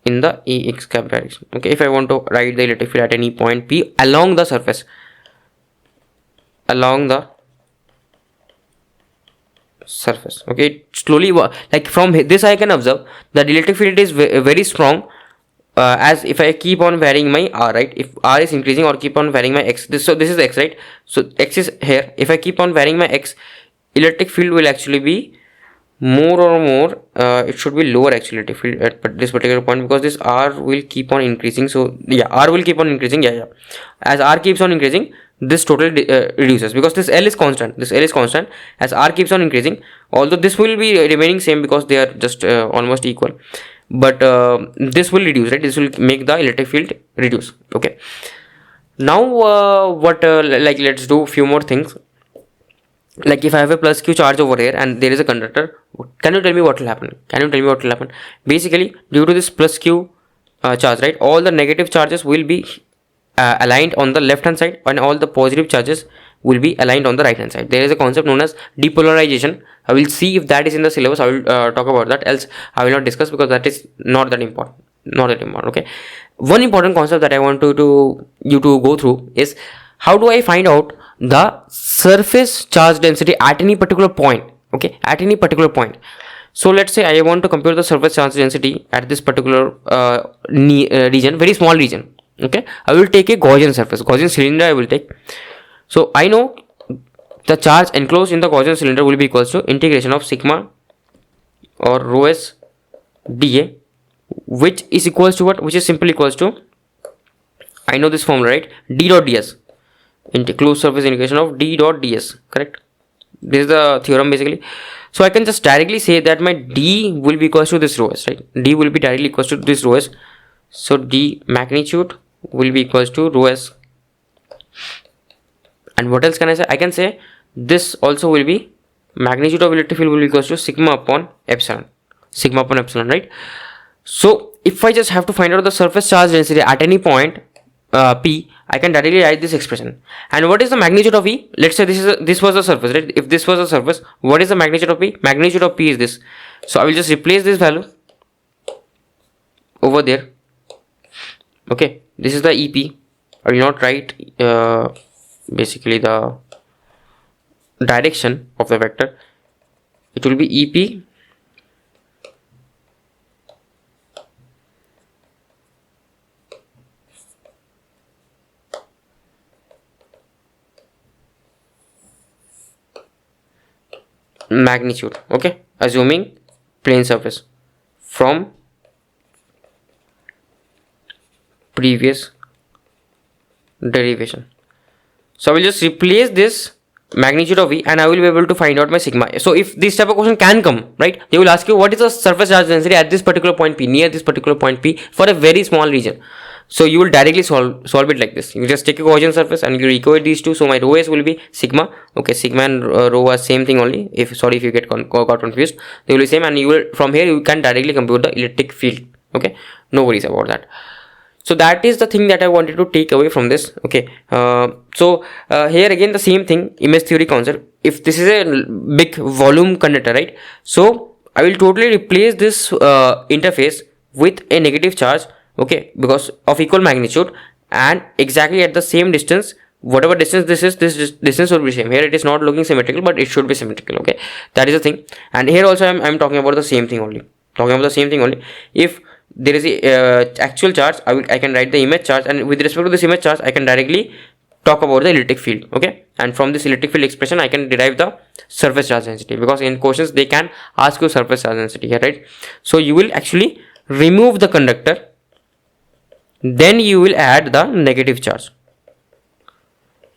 in the ax cap direction. Okay, if I want to write the electric field at any point P along the surface, okay, slowly, like from this I can observe that the electric field is very strong, as if I keep on varying my r, right? If r is increasing or keep on varying my x, so this is x, right? So x is here. If I keep on varying my x, electric field will actually be more or more, it should be lower actually electric field at this particular point, because this r will keep on increasing. So yeah, r will keep on increasing. Yeah, as r keeps on increasing, this total reduces, because this L is constant. As r keeps on increasing, although this will be remaining same because they are just almost equal, but this will reduce, right? This will make the electric field reduce. Okay, now like let's do few more things. Like if I have a plus q charge over here and there is a conductor, can you tell me what will happen? Basically, due to this plus q charge, right, all the negative charges will be aligned on the left hand side, and all the positive charges will be aligned on the right hand side. There is a concept known as depolarization. I will see if that is in the syllabus. I will talk about that, else I will not discuss, because that is not that important. Okay, one important concept that I want you to go through is how do I find out the surface charge density at any particular point. Okay, at any particular point. So let's say I want to compute the surface charge density at this particular region, very small region. Okay, I will take a Gaussian cylinder I will take. So I know the charge enclosed in the Gaussian cylinder will be equals to integration of sigma or rho s dA, which is equals to what? Which is simply equals to, I know this formula, right? D dot ds, closed surface integration of D dot ds, correct? This is the theorem basically. So I can just directly say that my D will be equals to this rho s, right? D will be directly equals to this rho s. So D magnitude will be equals to rho s. And what else can I say? I can say this also will be magnitude of electric field will be equals to sigma upon epsilon, right? So if I just have to find out the surface charge density at any point P, I can directly write this expression. And what is the magnitude of E? Let's say this was the surface, right? If this was the surface, what is the magnitude of P? Magnitude of P is this. So I will just replace this value over there. Okay, this is the EP. I will not write basically the direction of the vector. It will be EP magnitude, okay, assuming plane surface from previous derivation. So I will just replace this magnitude of V and I will be able to find out my sigma. So if this type of question can come, right, they will ask you what is the surface charge density at this particular point P, near this particular point P, for a very small region. So you will directly solve it like this. You just take a Gaussian surface and you equate these two. So my rho s will be sigma. Okay, sigma and rho are same thing only. If you get got confused, they will be same. And you will, from here you can directly compute the electric field. Okay, no worries about that. So that is the thing that I wanted to take away from this. Okay, so here again the same thing, image theory concept. If this is a big volume conductor, right? So I will totally replace this interface with a negative charge. Okay, because of equal magnitude and exactly at the same distance, whatever distance this is, this distance will be same. Here it is not looking symmetrical, but it should be symmetrical. Okay, that is the thing. And here also I'm talking about the same thing only. If there is a actual charge, I can write the image charge, and with respect to this image charge I can directly talk about the electric field. Okay, and from this electric field expression I can derive the surface charge density, because in questions they can ask you surface charge density here, right? So you will actually remove the conductor, then you will add the negative charge,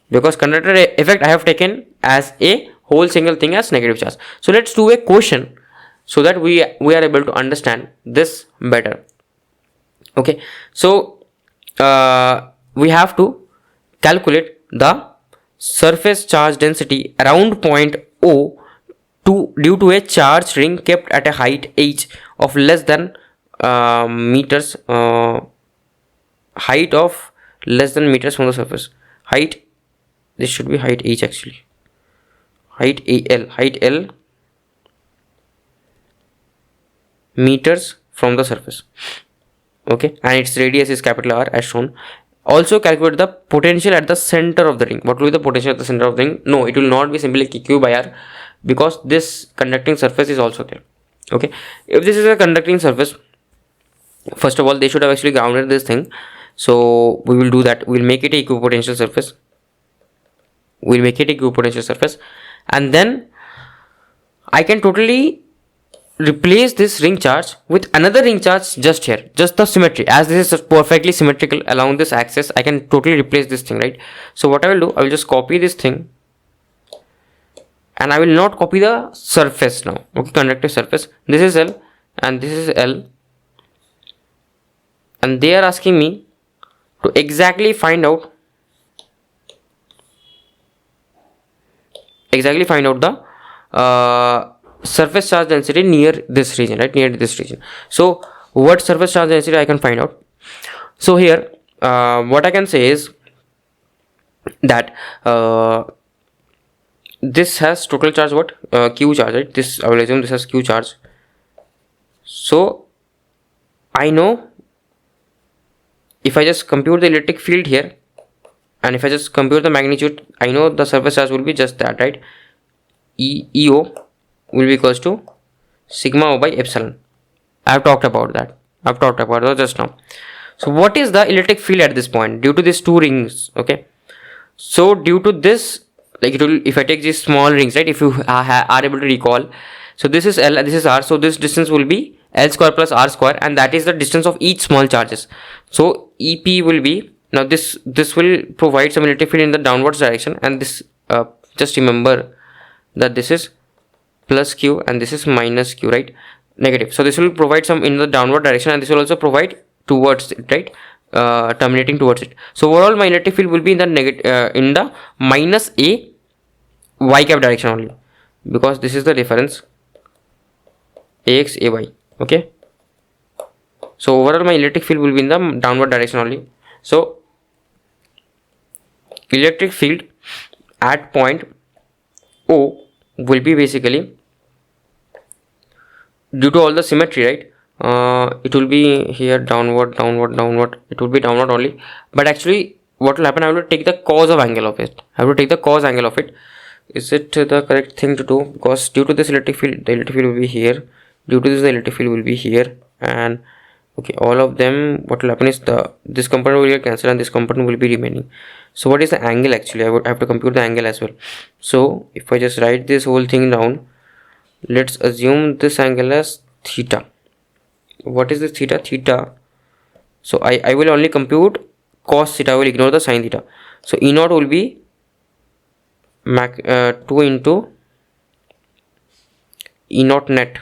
because conductor effect I have taken as a whole single thing as negative charge. So let's do a question so that we are able to understand this better. Okay, so we have to calculate the surface charge density around point O due to a charged ring kept at a height h of less than meters, height of less than meters from the surface. Height, this should be height h actually, height L meters from the surface. Okay, and its radius is capital R as shown. Also calculate the potential at the center of the ring. What will be the potential at the center of the ring? No, it will not be simply Q by R, because this conducting surface is also there. Okay, if this is a conducting surface, first of all they should have actually grounded this thing. So we will do that. We'll make it a equipotential surface. And then I can totally replace this ring charge with another ring charge just here, just the symmetry. As this is perfectly symmetrical along this axis, I can totally replace this thing, right? So what I will do, I will just copy this thing, and I will not copy the surface now. Okay, conductive surface. This is L and this is L, and they are asking me to exactly find out the surface charge density near this region, right? So what surface charge density I can find out? So here what I can say is that this has total charge, what, Q charge, right? This I will assume this has Q charge. So I know if I just compute the electric field here, and if I just compute the magnitude, I know the surface charge will be just that, right? EO will be equals to sigma O by epsilon. I have talked about that. Just now. So what is the electric field at this point due to these two rings? Okay, so due to this, like it will, if I take these small rings, right, if you are able to recall, so this is L and this is R, so this distance will be L square plus R square, and that is the distance of each small charges. So EP will be, now this will provide some electric field in the downwards direction, and this just remember that this is plus Q and this is minus Q, right, negative. So this will provide some in the downward direction, and this will also provide towards it, right, terminating towards it. So overall my electric field will be in the negative in the minus A y cap direction only. because this is the difference ax ay. Okay, so overall my electric field will be in the downward direction only. So electric field at point O will be basically, due to all the symmetry, right, it will be here downward, it will be downward only, but actually what will happen, I will take the cos of angle of it. Is it the correct thing to do? Because due to this electric field, the electric field will be here, due to this the electric field will be here, and okay, all of them, what will happen is this component will get cancelled and this component will be remaining. So what is the angle actually? I would have to compute the angle as well. So if I just write this whole thing down, let's assume this angle as theta. What is this theta? So I will only compute cos theta, I will ignore the sin theta. So E naught will be 2 into E naught net,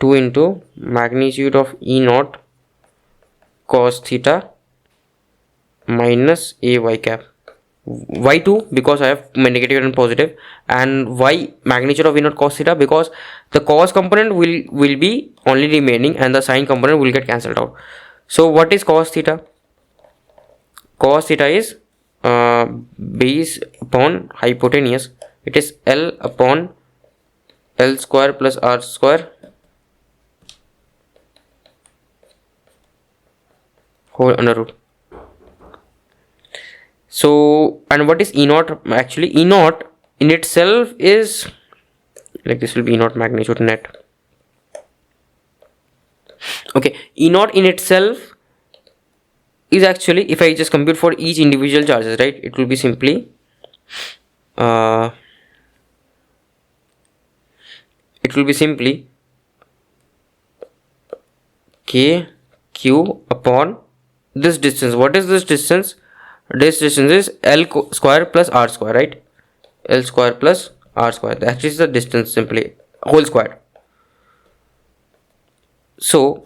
2 into magnitude of E naught cos theta minus ay cap. Why 2? Because I have negative and positive, and why magnitude of E naught cos theta? Because the cos component will be only remaining and the sin component will get cancelled out. So what is cos theta? Cos theta is base upon hypotenuse. It is L upon L square plus R square whole under root. So, and what is E naught? Actually, E naught in itself is like this will be E naught magnitude net. Okay, E naught in itself is actually, if I just compute for each individual charges, right, it will be simply k q upon this distance. What is this distance? This distance is L square plus R square, right? L square plus R square. That is the distance, simply whole square. So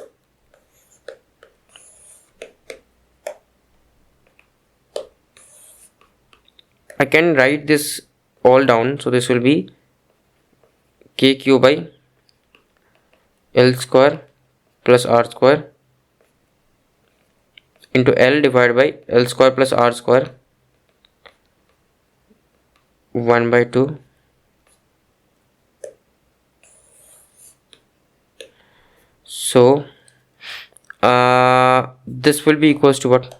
I can write this all down. So this will be kq by L square plus R square into L divided by L square plus R square 1 by 2 so this will be equals to what?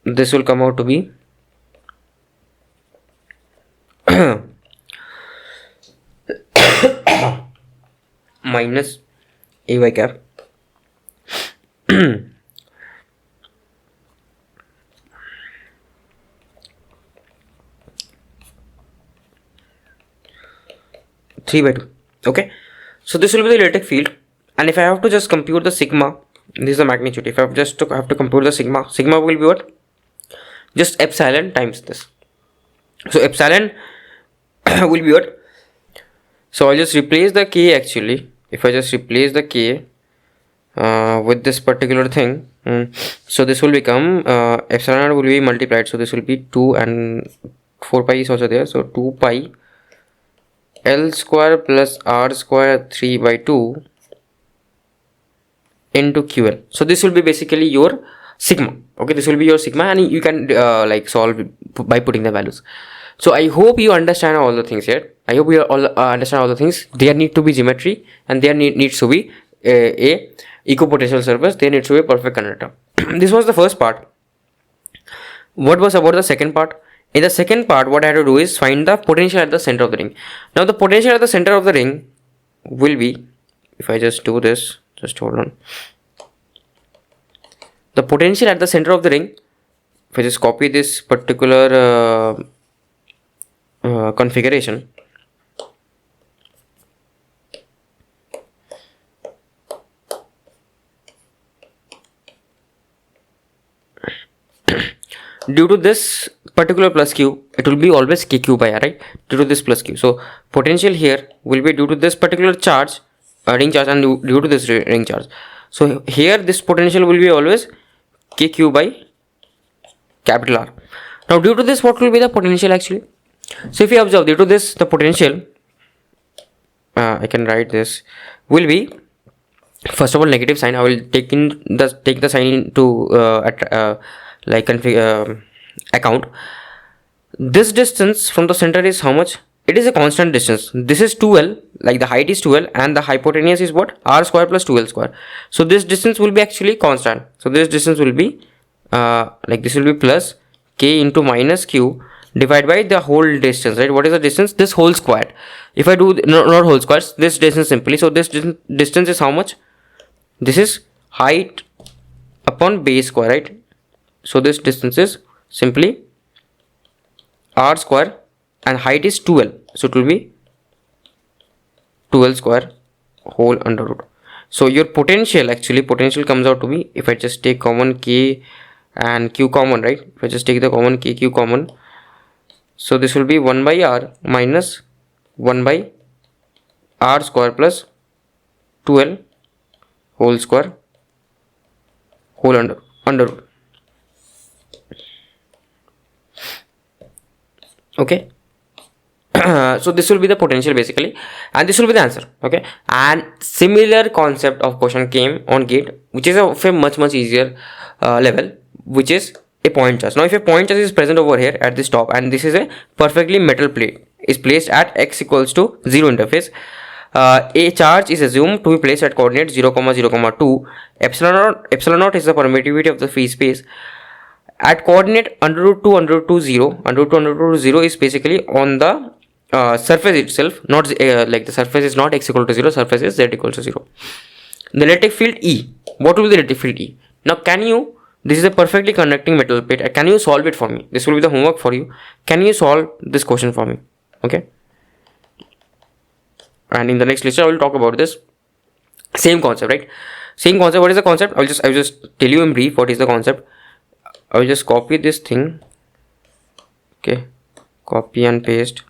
This will come out to be minus ay cap three by 2. Okay, so this will be the electric field, and if I have to just compute the sigma, this is the magnitude. If I have to compute the sigma will be what? Just epsilon times this. So epsilon will be what? So I'll just replace the k actually. If I just replace the k with this particular thing, so this will become epsilon will be multiplied, so this will be 2 and 4 pi is also there, so 2 pi L square plus R square 3 by 2 into QL. So this will be basically your sigma. Okay, this will be your sigma, and you can like solve by putting the values. So I hope you understand all the things here. I hope you all understand all the things. There need to be geometry, and there needs to be a equipotential surface. There needs to be a perfect conductor. This was the first part. What was about the second part? In the second part, what I had to do is find the potential at the center of the ring. Now the potential at the center of the ring will be, if I just do this, just hold on. The potential at the center of the ring, if I just copy this particular configuration, due to this particular plus q, it will be always kq by r, right? Due to this plus q, so potential here will be due to this particular charge, ring charge, and due to this ring charge. So here this potential will be always kq by capital R. Now due to this, what will be the potential actually? So if you observe, due to this, the potential, I can write this, will be, first of all, negative sign. I will take the sign into account. This distance from the center is how much? It is a constant distance. This is 2L, like the height is 2L, and the hypotenuse is what? R square plus 2L square. So this distance will be actually constant. So this distance will be this will be plus K into minus Q divided by the whole distance, right? What is the distance? This whole square. If I do not whole squares, this distance simply. So this distance is how much? This is height upon base square, right? So this distance is simply R square, and height is 2L, so it will be 2L square whole under root. So your potential comes out to be, if I just take common K and Q common, right? If I just take the common K, Q common, so this will be 1 by R minus 1 by R square plus 2L whole square whole under root. Okay. So this will be the potential basically, and this will be the answer. Okay, and similar concept of question came on gate, which is of a much easier level, which is a point charge. Now if a point charge is present over here at this top, and this is a perfectly metal plate is placed at x equals to 0 interface, a charge is assumed to be placed at coordinate 0, 0, 2. Epsilon naught is the permittivity of the free space. At coordinate under root 2, 0, under root 0 is basically on the surface itself, not like the surface is not x equal to 0, surface is z equal to 0. The electric field E, what will be the electric field E? Now this is a perfectly conducting metal plate, can you solve it for me? This will be the homework for you. Can you solve this question for me? Okay, and in the next lecture I will talk about this same concept, right? Same concept. What is the concept? I will just tell you in brief what is the concept. I will just copy this thing. Okay, copy and paste.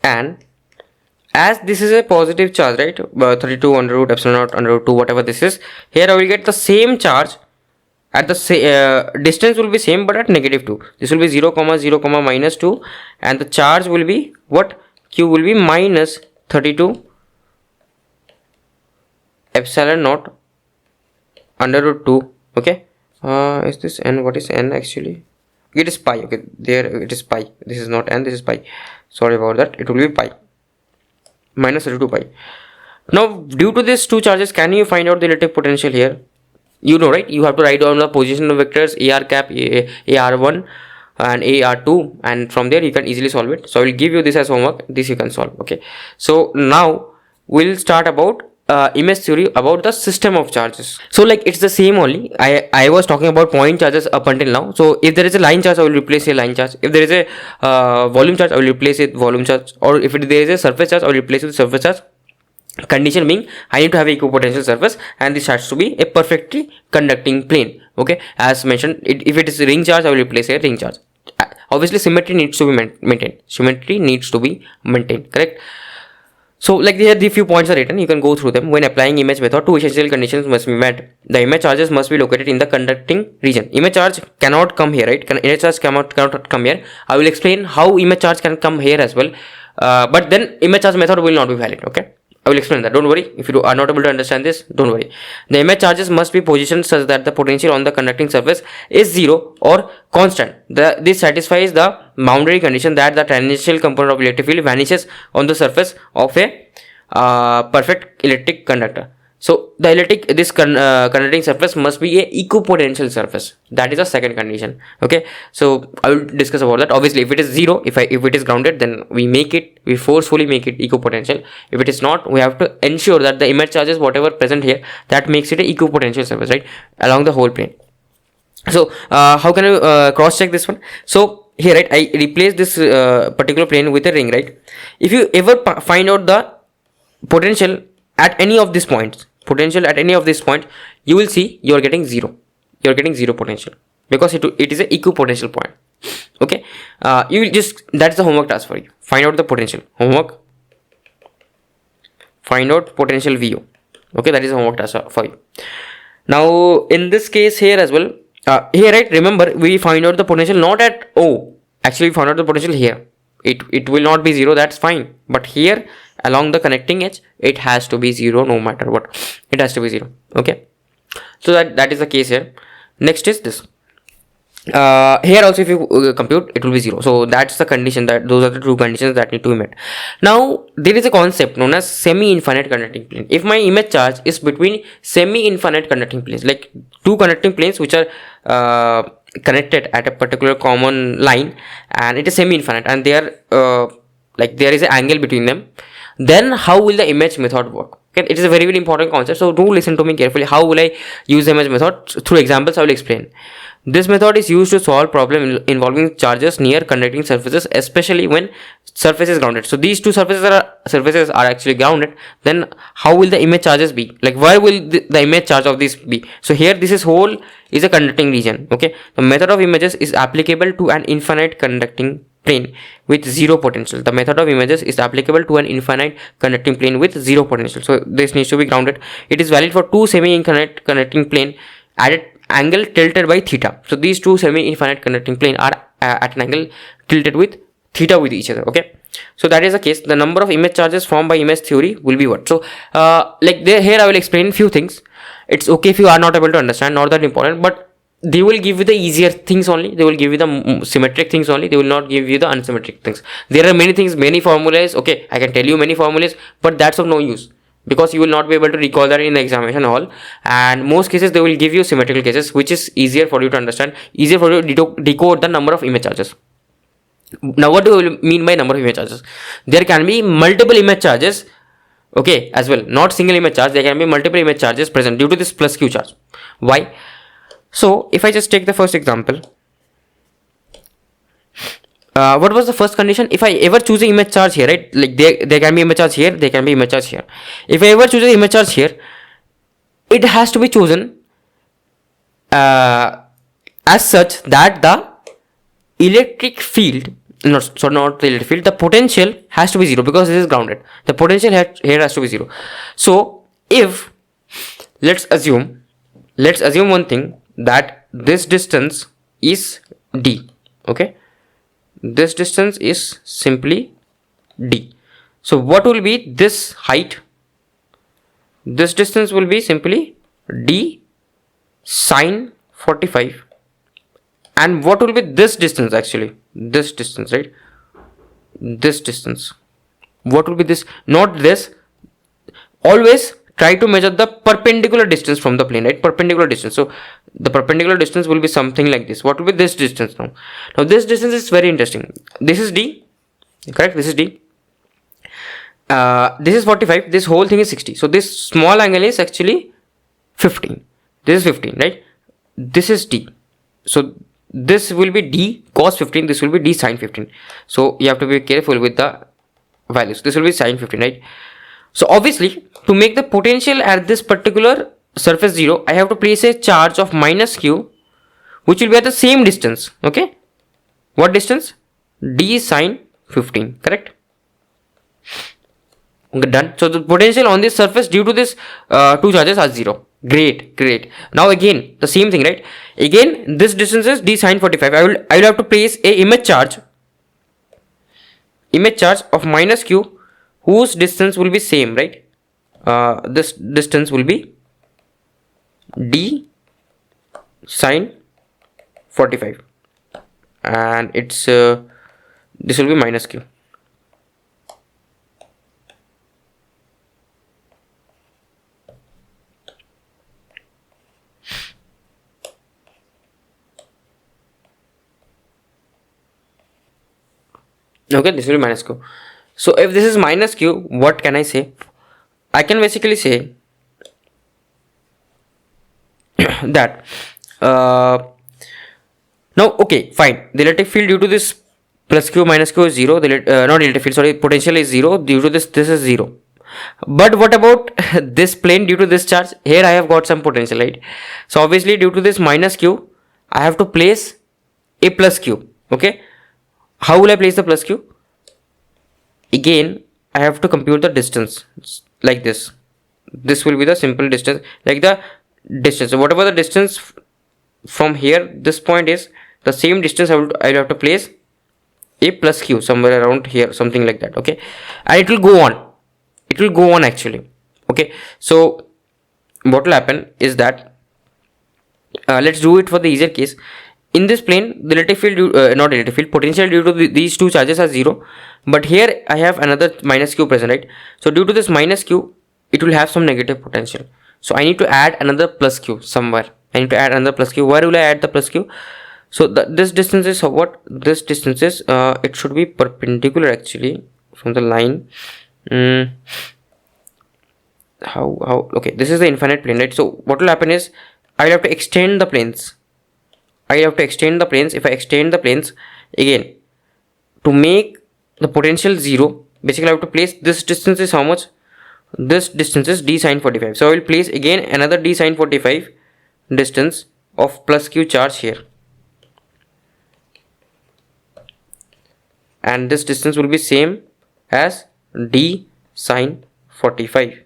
And as this is a positive charge, right, 32 under root epsilon naught under root 2, whatever this is, here I will get the same charge at the distance will be same, but at negative 2. This will be 0, 0, minus 2, and the charge will be what? Q will be minus 32 epsilon naught under root 2. Okay, is this n? What is n actually? It is pi. Okay, there it is pi. This is not n, this is pi. Sorry about that. It will be pi minus 32 pi. Now due to these two charges, can you find out the electric potential here? You know, right? You have to write down the position of vectors AR cap, AR1 and AR2, and from there you can easily solve it. So I will give you this as homework. This you can solve. Okay, so now we'll start about image theory about the system of charges. So like it's the same only. I was talking about point charges up until now. So if there is a line charge, I will replace a line charge. If there is a volume charge, I will replace it volume charge. Or if there is a surface charge, I will replace it with surface charge. Condition being, I need to have equipotential surface, and this has to be a perfectly conducting plane. Okay, as mentioned, if it is ring charge, I will replace a ring charge. Obviously symmetry needs to be maintained. Correct? So like here the few points are written, you can go through them. When applying image method, two essential conditions must be met. The image charges must be located in the conducting region. Image charge cannot come here, right? Image charge cannot come here. I will explain how image charge can come here as well, but then image charge method will not be valid. Okay, I will explain that. Don't worry. If you are not able to understand this, don't worry. The image charges must be positioned such that the potential on the conducting surface is 0 or constant. This satisfies the boundary condition that the tangential component of electric field vanishes on the surface of a perfect electric conductor. So the conducting surface must be a equipotential surface. That is the second condition. Okay, so I will discuss about that. Obviously, if it is 0, if it is grounded, then we forcefully make it equipotential. If it is not, we have to ensure that the image charges whatever present here, that makes it a equipotential surface, right, along the whole plane. So how can I cross check this one? So here, right, I replace this particular plane with a ring, right? If you ever find out the potential at any of these points, you will see you are getting 0. You are getting 0 potential because it is a equipotential point. Okay, you will just, that's the homework task for you. Find out the potential. Homework, find out potential VO. Okay, that is a homework task for you. Now in this case here as well, here, right, remember we find out the potential not at O, actually we found out the potential here. It will not be 0, that's fine, but here along the connecting edge it has to be 0 no matter what, it has to be 0. Okay, so that is the case here. Next is this, here also if you compute, it will be 0. So that's the condition, that those are the two conditions that need to be met. Now there is a concept known as semi-infinite conducting plane. If my image charge is between semi-infinite conducting planes, like two conducting planes which are connected at a particular common line, and it is semi-infinite, and they are like there is an angle between them, then how will the image method work? Okay, it is a very, very important concept, so do listen to me carefully. How will I use the image method? Through examples I will explain. This method is used to solve problem involving charges near conducting surfaces, especially when surface is grounded. So these two surfaces are actually grounded. Then how will the image charges be? Like where will the image charge of this be? So here this is whole is a conducting region. Okay, the method of images is applicable to an infinite conducting plane with zero potential. The method of images is applicable to an infinite conducting plane with zero potential. So this needs to be grounded. It is valid for two semi-infinite conducting plane at an angle tilted by theta. So these two semi-infinite conducting plane are at an angle tilted with theta with each other. Okay, so that is the case. The number of image charges formed by image theory will be what? So like there, here I will explain few things. It's okay if you are not able to understand, not that important, but they will give you the easier things only. They will give you the symmetric things only. They will not give you the unsymmetric things. There are many things, many formulas. Okay, I can tell you many formulas, but that's of no use, because you will not be able to recall that in the examination hall. And most cases they will give you symmetrical cases, which is easier for you to understand, easier for you to decode the number of image charges. Now what do you mean by number of image charges? There can be multiple image charges, okay, as well, not single image charge. There can be multiple image charges present due to this plus q charge. Why? So if I just take the first example, what was the first condition? If I ever choose an image charge here, right, like there can be image charge here, there can be image charge here. If I ever choose an image charge here, it has to be chosen as such that the electric field, not the electric field, the potential has to be 0, because this is grounded. The potential here has to be 0. So if let's assume one thing, that this distance is d. Okay, this distance is simply d. So what will be this height? This distance will be simply d sine 45. And what will be this distance? Actually this distance, right, this distance, what will be this? Not this. Always try to measure the perpendicular distance from the plane, right? Perpendicular distance. So the perpendicular distance will be something like this. What will be this distance now? Now this distance is very interesting. This is d, correct? This is d. This is 45. This whole thing is 60. So this small angle is actually 15. This is 15, right? This is d. So this will be d cos 15. This will be d sine 15. So you have to be careful with the values. This will be sine 15, right? So obviously, to make the potential at this particular surface 0, I have to place a charge of minus q, which will be at the same distance. Okay, what distance? D sine 15, correct? Okay, done. So the potential on this surface due to this two charges are 0. Great. Now again the same thing, right? Again this distance is d sine 45. I will have to place a image charge of minus q, whose distance will be same, right? This distance will be d sine 45, and it's this will be minus q. Okay, this will be minus q. So if this is minus q, what can I say? I can basically say that now, okay, fine, the electric field due to this plus q minus q is 0. The not electric field, sorry, potential is 0. Due to this is 0. But what about this plane due to this charge? Here I have got some potential, right? So obviously due to this minus q, I have to place a plus q. Okay, how will I place the plus q? Again, I have to compute the distance like this. This will be the simple distance, like the distance. So whatever the distance from here, this point is the same distance. I'll have to place a plus q somewhere around here, something like that. Okay, and it will go on. It will go on actually. Okay, so what will happen is that let's do it for the easier case. In this plane, the electric field, not electric field, potential due to these two charges are 0. But here I have another minus q present, right? So due to this minus q, it will have some negative potential. So I need to add another plus q somewhere. I need to add another plus q. Where will I add the plus q? So this distance is what? This distance is, it should be perpendicular actually from the line. How? Okay, this is the infinite plane, right? So what will happen is I will have to extend the planes. If I extend the planes again to make the potential 0, basically I have to place this distance is how much? This distance is d sine 45. So I will place again another d sine 45 distance of plus q charge here, and this distance will be same as d sine 45.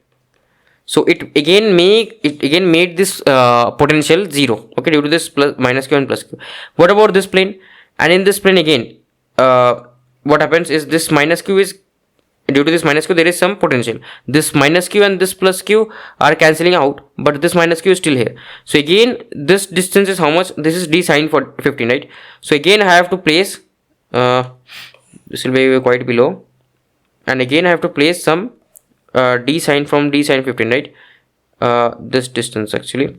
So it again made this potential 0, okay, due to this plus minus q and plus q. What about this plane? And in this plane again, what happens is this minus q is, due to this minus q there is some potential. This minus q and this plus q are cancelling out, but this minus q is still here. So again this distance is how much? This is d sine 15, right? So again I have to place, this will be quite below, and again I have to place some d sine from d sine 15, right? This distance actually,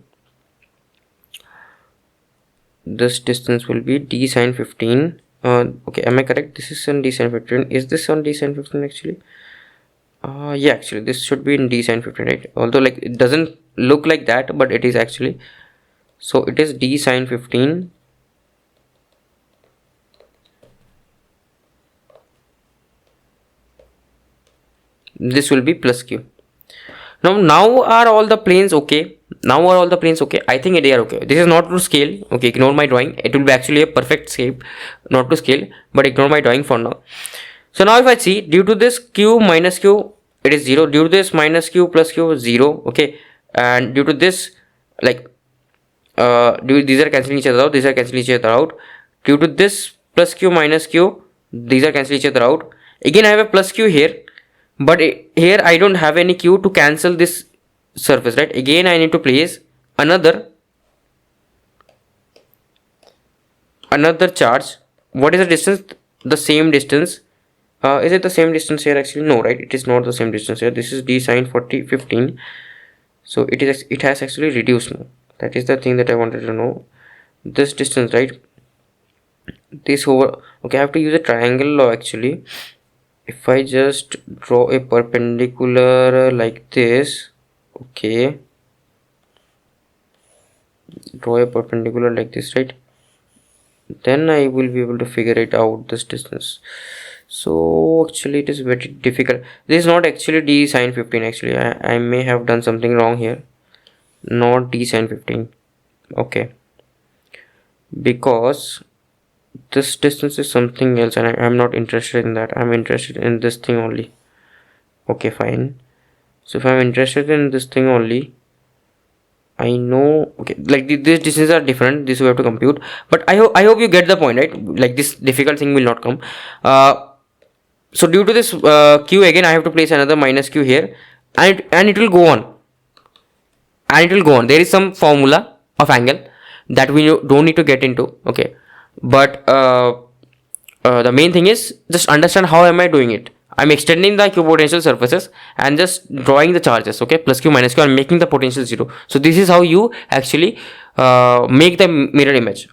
this distance will be d sine 15. Okay, am I correct? This is on d sine 15. Is this on d sine 15 actually? Yeah, actually this should be in d sine 15, right? Although like it doesn't look like that, but it is actually. So it is d sine 15. This will be plus q. Now are all the planes okay? I think they are okay. This is not to scale. Okay, ignore my drawing. It will be actually a perfect shape, not to scale, but ignore my drawing for now. So now if I see, due to this q minus q, it is 0. Due to this minus q plus q, 0. Okay, and due to this, like these are cancelling each other out. These are cancelling each other out. Due to this plus q minus q, these are cancelling each other out. Again I have a plus q here, but here I don't have any q to cancel this surface, right? Again I need to place another charge. What is the distance? The same distance. Is it the same distance here actually? No, right? It is not the same distance here. This is d sine 15. So it has actually reduced now. That is the thing that I wanted to know. This distance, right? This over. Okay, I have to use a triangle law actually. If I just draw a perpendicular like this, okay, draw a perpendicular like this, right? Then I will be able to figure it out, this distance. So actually it is very difficult. This is not actually d sine 15 actually. I may have done something wrong here. Not d sine 15. Okay, because this distance is something else, and I'm not interested in that. I'm interested in this thing only. Okay, fine. So if I'm interested in this thing only, I know, okay, like these distances are different. This we have to compute, but I hope you get the point, right? Like this difficult thing will not come. So due to this q, again I have to place another minus q here, and it will go on, There is some formula of angle that we don't need to get into. Okay, but the main thing is just understand how am I doing it. I'm extending the q potential surfaces and just drawing the charges, okay, plus q minus q, and making the potential 0. So this is how you actually make the mirror image,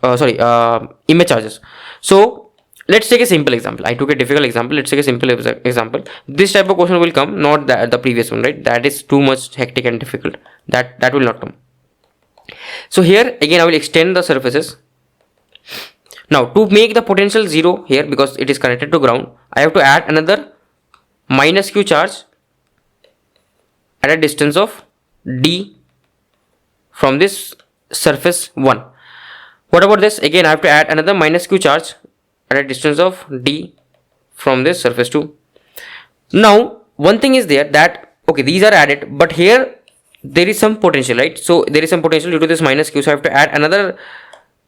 image charges. So let's take a simple example. I took a difficult example. Let's take a simple example. This type of question will come, not the previous one, right? That is too much hectic and difficult. That will not come. So here again I will extend the surfaces. Now to make the potential 0 here, because it is connected to ground, I have to add another minus q charge at a distance of d from this surface 1. What about this? Again I have to add another minus q charge at a distance of d from this surface 2. Now one thing is there that okay, these are added, but here there is some potential, right? So there is some potential due to this minus q, so I have to add another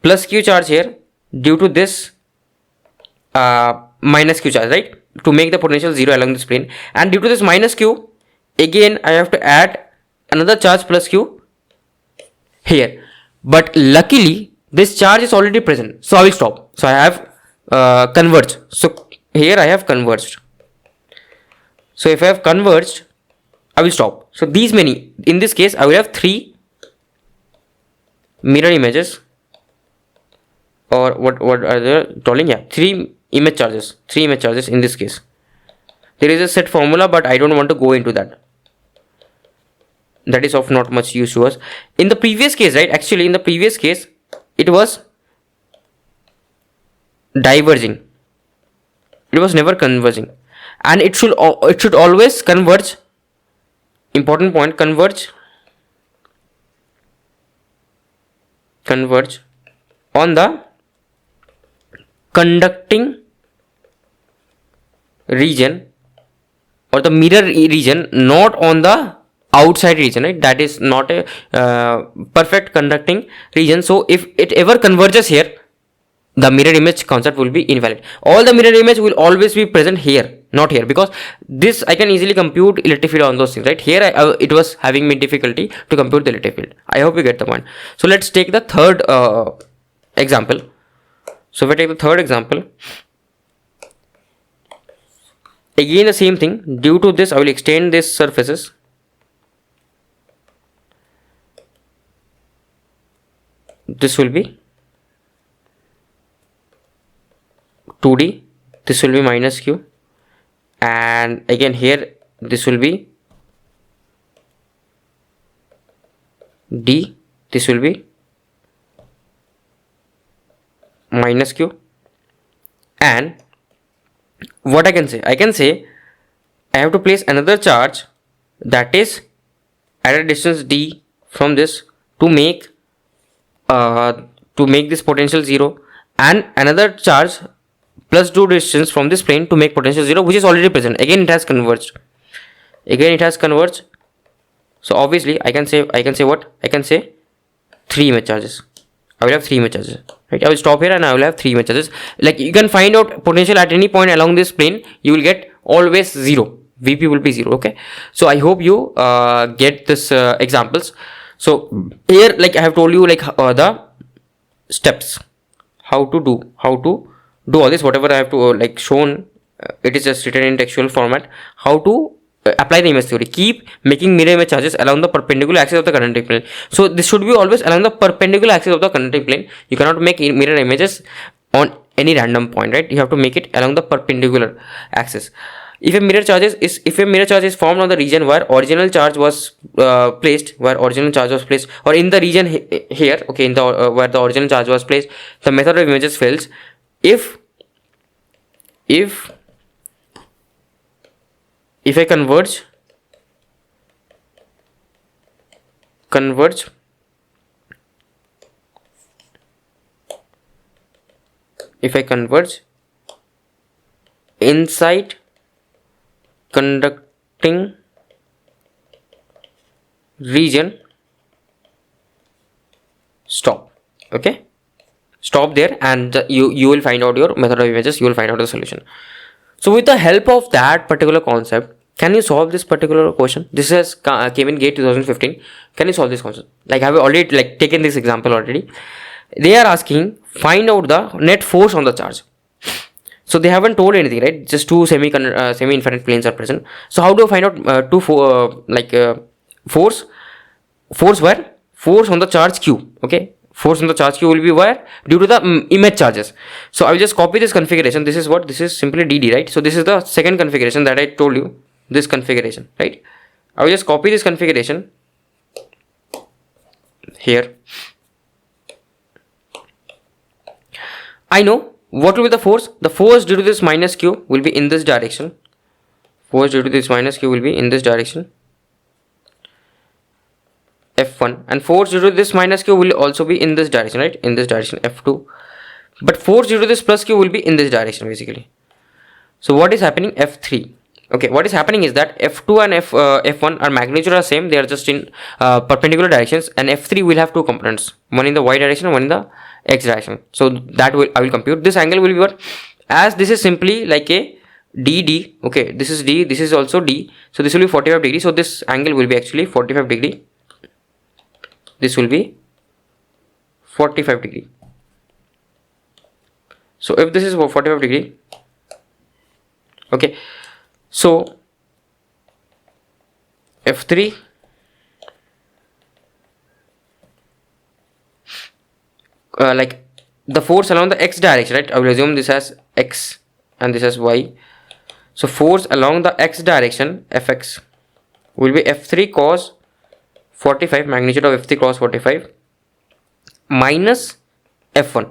plus q charge here due to this minus q charge, right, to make the potential 0 along this plane. And due to this minus q, again I have to add another charge plus q here, but luckily this charge is already present, so I will stop. So I have converged. So here I have converged. So if I have converged, I will stop. So these many, in this case I will have 3 mirror images, or what are they calling? Yeah, 3 image charges. 3 image charges in this case. There is a set formula, but I don't want to go into that. That is of not much use to us. In the previous case, right, actually in the previous case it was diverging, it was never converging, and it should always converge. Important point, converge on the conducting region or the mirror region, not on the outside region, right? That is not a perfect conducting region. So if it ever converges here, the mirror image concept will be invalid. All the mirror image will always be present here, not here, because this I can easily compute electric field on those things, right? Here it was having me difficulty to compute the electric field. I hope you get the point. So let's take the third example. So if I take the third example, again the same thing. Due to this I will extend these surfaces. This will be 2d, this will be minus q, and again here this will be d, this will be minus q. And what I can say I have to place another charge that is at a distance d from this to make this potential 0, and another charge plus 2 distance from this plane to make potential 0, which is already present. Again it has converged. So obviously I can say what? I can say 3 image charges. I will have 3 image charges, right? I will stop here and I will have 3 image charges. Like you can find out potential at any point along this plane, you will get always 0. VP will be 0. Okay, so I hope you get this examples. So here, like I have told you, like the steps, how to do all this, whatever I have to like shown, it is just written in textual format. How to apply the image theory. Keep making mirror image charges along the perpendicular axis of the conducting plane. So this should be always along the perpendicular axis of the conducting plane. You cannot make mirror images on any random point, right? You have to make it along the perpendicular axis. If a mirror charge is formed on the region where original charge was placed, or in the region here, okay, in the where the original charge was placed, the method of images fails if I converge inside conducting region, stop. Okay, stop there, and you will find out your method of images, you will find out the solution. So with the help of that particular concept, can you solve this particular question? This has came in GATE 2015. Can you solve this concept? Like I have already like taken this example already. They are asking find out the net force on the charge. So they haven't told anything, right? Just two semi-infinite planes are present. So how do I find out force? Force where? Force on the charge q. Okay, force on the charge q will be where? Due to the image charges. So I will just copy this configuration. This is what? This is simply dd, right? So this is the second configuration that I told you. This configuration, right? I will just copy this configuration here. I know what will be the force. The force due to this minus q will be in this direction. Force due to this minus q will be in this direction, F1, and force due to this minus q will also be in this direction, right? In this direction, F2. but force due to this plus q will be in this direction basically. So what is happening? F3. Okay, what is happening is that F2 and F1 are magnitude are same, they are just in perpendicular directions, and F3 will have two components, one in the y direction and one in the x direction. So that will I will compute. This angle will be what? As this is simply like a DD, okay, this is D, this is also D, so this will be 45 degree. So this angle will be actually 45 degree. This will be 45 degree. So if this is 45 degree, okay, so F3 like the force along the x direction, right? I will assume this as x and this as y. So force along the x direction, Fx, will be F3 cos 45, magnitude of F3 cos 45 minus F1,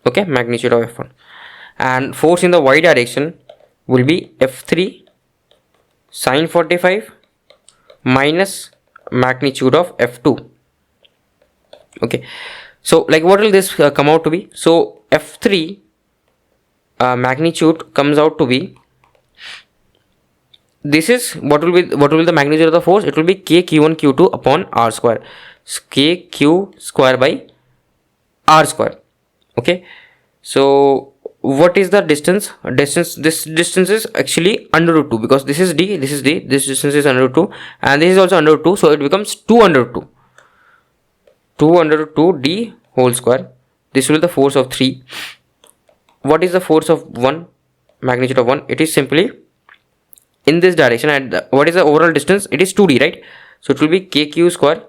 okay, magnitude of F1, and force in the y direction will be F3 sin 45 minus magnitude of F2. Okay, so like what will this come out to be? So F3 magnitude comes out to be, this is what will be the magnitude of the force? It will be k q1 q2 upon r square, k q square by r square. Okay, so what is the distance? This distance is actually under root 2, because this is d, this is d, this distance is under root 2, and this is also under root 2, so it becomes 2 under root 2 under root 2 d whole square. This will be the force of 3. What is the force of 1? Magnitude of 1, it is simply in this direction, and what is the overall distance? It is 2d, right? So it will be kq square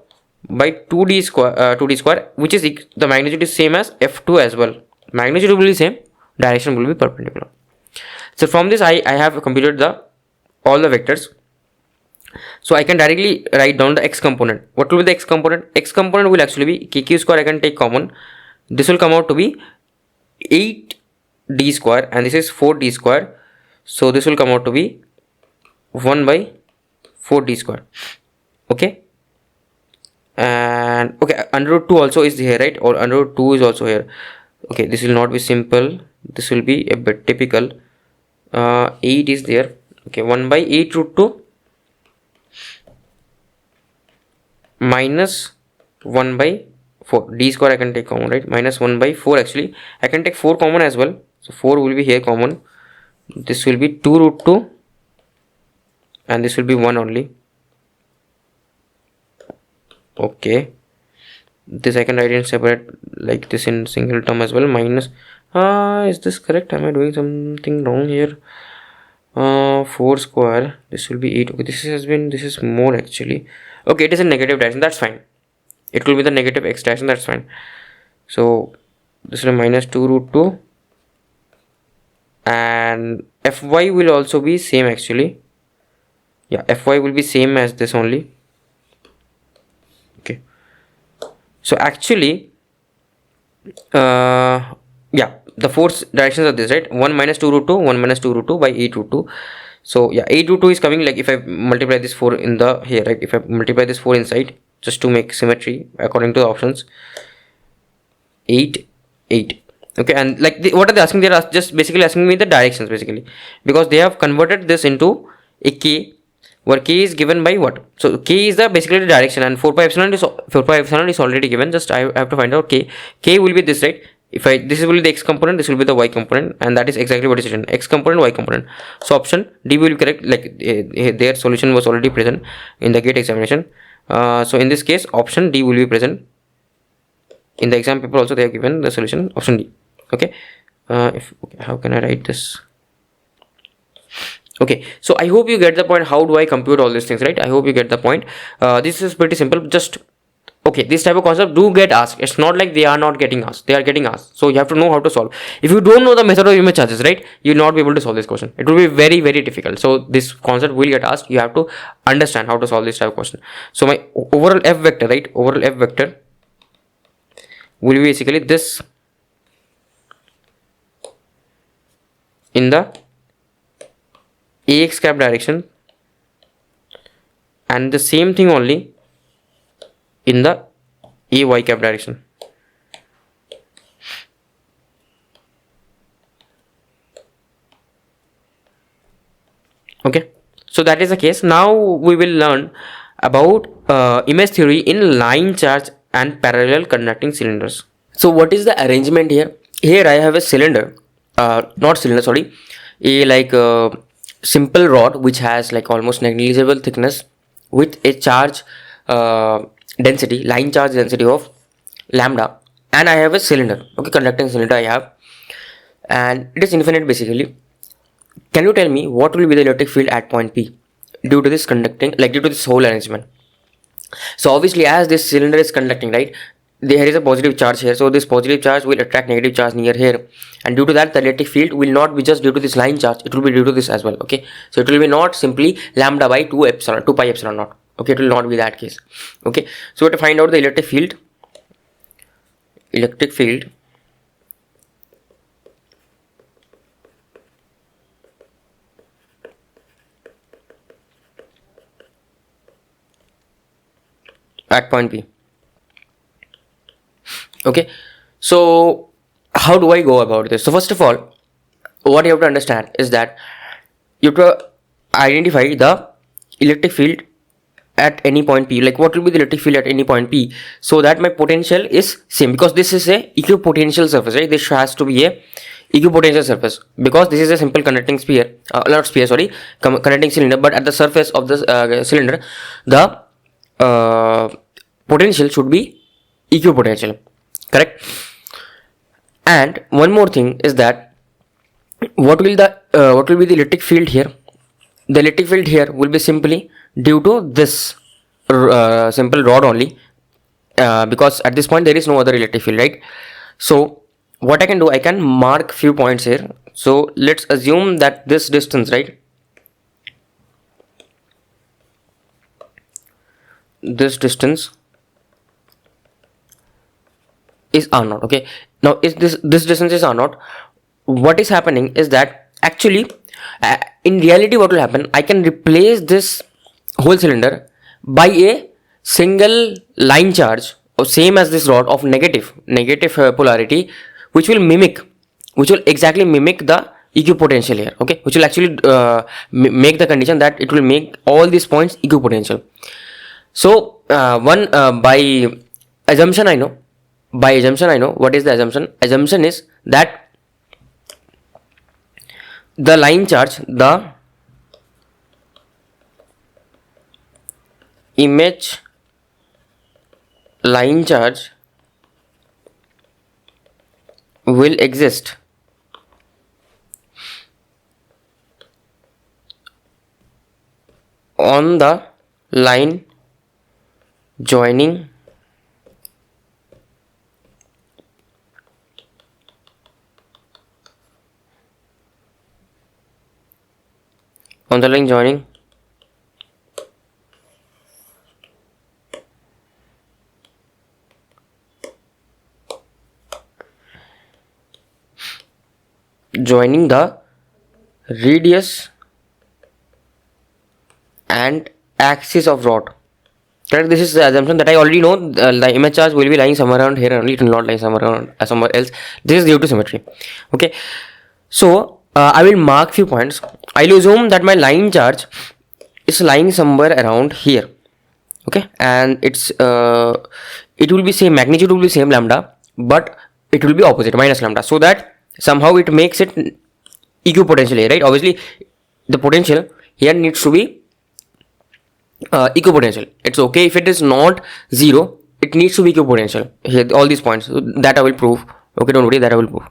by 2d square, which is the magnitude is same as F2 as well. Magnitude will be same, direction will be perpendicular. So from this I have computed all the vectors. So I can directly write down the x component. What will be the x component? X component will actually be kq square, I can take common. This will come out to be 8d square, and this is 4d square. So this will come out to be 1 by 4d square. Okay, and okay, under root 2 also is here, right? Or under root 2 is also here. Okay, this will not be simple, this will be a bit typical. 8 is there. Okay, 1 by 8 root 2 minus 1 by 4 d square, I can take common, right? Minus 1 by 4, actually I can take 4 common as well, so 4 will be here common. This will be 2 root 2 and this will be 1 only. Okay, this I can write in separate like this in single term as well. Minus is this correct? Am I doing something wrong here? 4 square, this will be 8. Okay, this is more actually. Okay, it is in negative direction, that's fine. It will be the negative x direction, that's fine. So this will be minus 2 root 2, and Fy will also be same actually. Yeah, Fy will be same as this only. Okay, so actually yeah, the force directions are this, right? 1 minus 2 root 2, 1 minus 2 root 2 by 8 root 2. So yeah, 8 root 2 is coming, like if I multiply this 4 in the here, right? If I multiply this 4 inside just to make symmetry according to the options, 8 8. Okay, and like what are they asking? They are just basically asking me the directions basically, because they have converted this into a k, where k is given by what? So k is the basically the direction, and 4 pi epsilon is already given. Just I have to find out k. K will be this, right? If this will be the x component, this will be the y component, and that is exactly what is written: x component, y component. So option D will be correct. Like their solution was already present in the gate examination. So in this case, option D will be present. In the exam paper also they have given the solution option D. Okay, okay, how can I write this? Okay, so I hope you get the point. How do I compute all these things, right? I hope you get the point. This is pretty simple. Just okay, this type of concept do get asked. It's not like they are not getting asked, they are getting asked. So you have to know how to solve. If you don't know the method of image charges, right, you will not be able to solve this question. It will be very, very difficult. So this concept will get asked. You have to understand how to solve this type of question. So my overall f vector, right, overall f vector will be basically this in the ax cap direction, and the same thing only in the ay cap direction. Okay, so that is the case. Now we will learn about image theory in line charge and parallel conducting cylinders. So what is the arrangement here? Here I have a cylinder, not cylinder, sorry, a like simple rod which has like almost negligible thickness with a charge density, line charge density of lambda, and I have a cylinder, okay, conducting cylinder I have, and it is infinite basically. Can you tell me what will be the electric field at point P due to this conducting, like due to this whole arrangement? So obviously as this cylinder is conducting, right, there is a positive charge here, so this positive charge will attract negative charge near here, and due to that the electric field will not be just due to this line charge, it will be due to this as well. Okay, so it will be not simply lambda by 2 pi epsilon naught. Okay, it will not be that case. Okay, so to find out the electric field at point P. Okay, so how do I go about this? So first of all, what you have to understand is that you have to identify the electric field at any point P, like what will be the electric field at any point P, so that my potential is same, because this is a equipotential surface, right? This has to be a equipotential surface because this is a simple conducting sphere, not sphere, sorry, conducting cylinder, but at the surface of the cylinder the potential should be equipotential, correct? And one more thing is that what will be the electric field here? The electric field here will be simply due to this simple rod only, because at this point there is no other electric field, right? So what I can do, I can mark few points here. So let's assume that this distance, right, this distance is R0. Okay, now is this distance is R0. What is happening is that actually in reality what will happen, I can replace this whole cylinder by a single line charge or same as this rod of negative polarity, which will exactly mimic the equipotential here. Okay, which will actually make the condition that it will make all these points equipotential. So by assumption I know what is the assumption. Assumption is that the line charge, the image line charge will exist on the line joining joining the radius and axis of rod. Correct? This is the assumption that I already know. The image charge will be lying somewhere around here only, it will not lie somewhere else. This is due to symmetry. Okay, so I will mark few points. I will assume that my line charge is lying somewhere around here. Okay, and it will be same magnitude, will be same lambda, but it will be opposite, minus lambda, so that somehow it makes it equipotential, right? Obviously the potential here needs to be equipotential. It's okay if it is not 0, it needs to be equipotential here, all these points. So that I will prove. Okay, don't worry, that I will prove.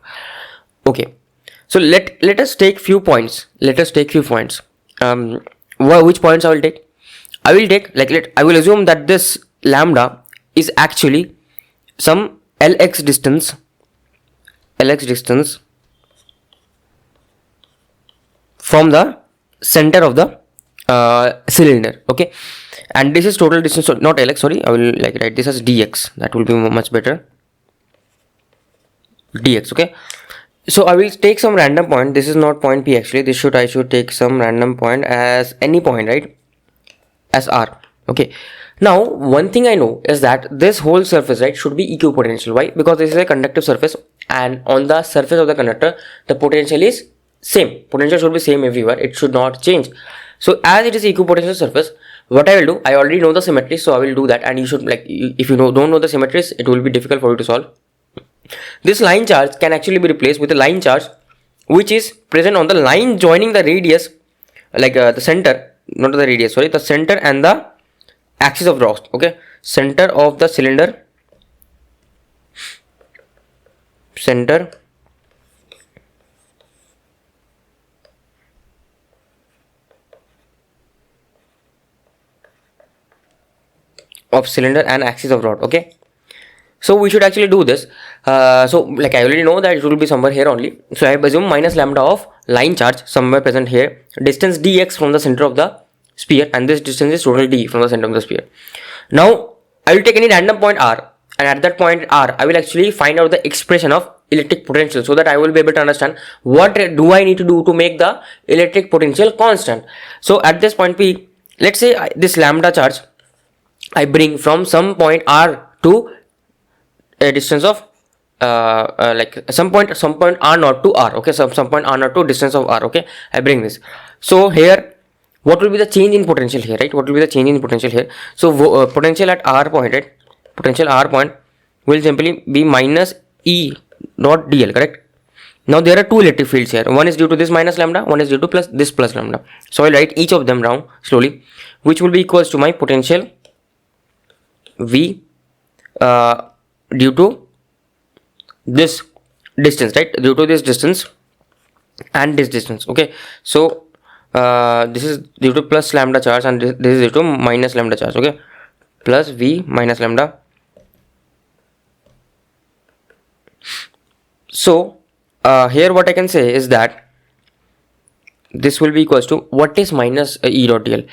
Okay, so let us take few points. Which points I will take? I will assume that this lambda is actually some Lx distance from the center of the cylinder. Okay, and this is total distance, not Lx, sorry, I will write this as dx, that will be much better, dx. Okay, so I will take some random point. This is not point P actually, I should take some random point as any point, right, as R. Okay, now one thing I know is that this whole surface, right, should be equipotential. Why? Because this is a conductive surface, and on the surface of the conductor the potential is same. Potential should be same everywhere, it should not change. So as it is equipotential surface, what I will do, I already know the symmetry, so I will do that. And you should, like, if you don't know the symmetries, it will be difficult for you to solve. This line charge can actually be replaced with a line charge which is present on the line joining the radius, like the center, not the radius, sorry, the center and the axis of the rock. Okay, center of the cylinder, center of cylinder and axis of rod. Okay, so we should actually do this. So like I already know that it will be somewhere here only, so I assume minus lambda of line charge somewhere present here, distance dx from the center of the sphere, and this distance is total d from the center of the sphere. Now I will take any random point r, and at that point r I will actually find out the expression of electric potential, so that I will be able to understand what do I need to do to make the electric potential constant. So at this point p, let's say this lambda charge I bring from some point r to a distance of like some point r naught to r. Okay, some point r naught to distance of r. Okay, I bring this. So here, what will be the change in potential here, right? What will be the change in potential here? So potential at r point, right? Potential r point will simply be minus E dot dl, correct? Now there are two electric fields here. One is due to this minus lambda, one is due to this plus lambda. So I'll write each of them down slowly, which will be equals to my potential V due to this distance, right? Due to this distance and this distance. Okay, so this is due to plus lambda charge, and this is due to minus lambda charge. Okay, plus V minus lambda. So here what I can say is that this will be equals to what is minus E dot dl.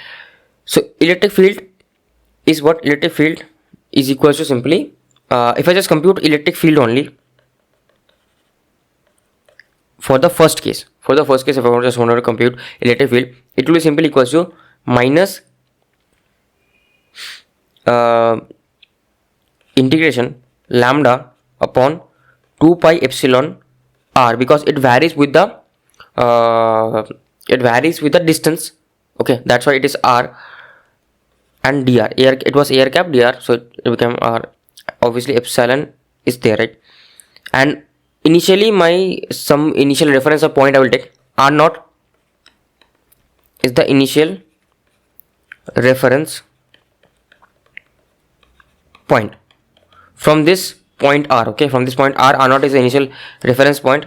So electric field is what? Electric field is equals to simply if I just compute electric field only for the first case. For the first case, if I just want to compute electric field, it will be simply equals to minus integration lambda upon 2 pi epsilon r, because it varies with the distance. Okay, that's why it is r, and dr, air, it was air cap dr, so it became r. Obviously epsilon is there, right? And initially some initial reference of point I will take r naught is the initial reference point from this point r. Okay, from this point r naught is the initial reference point,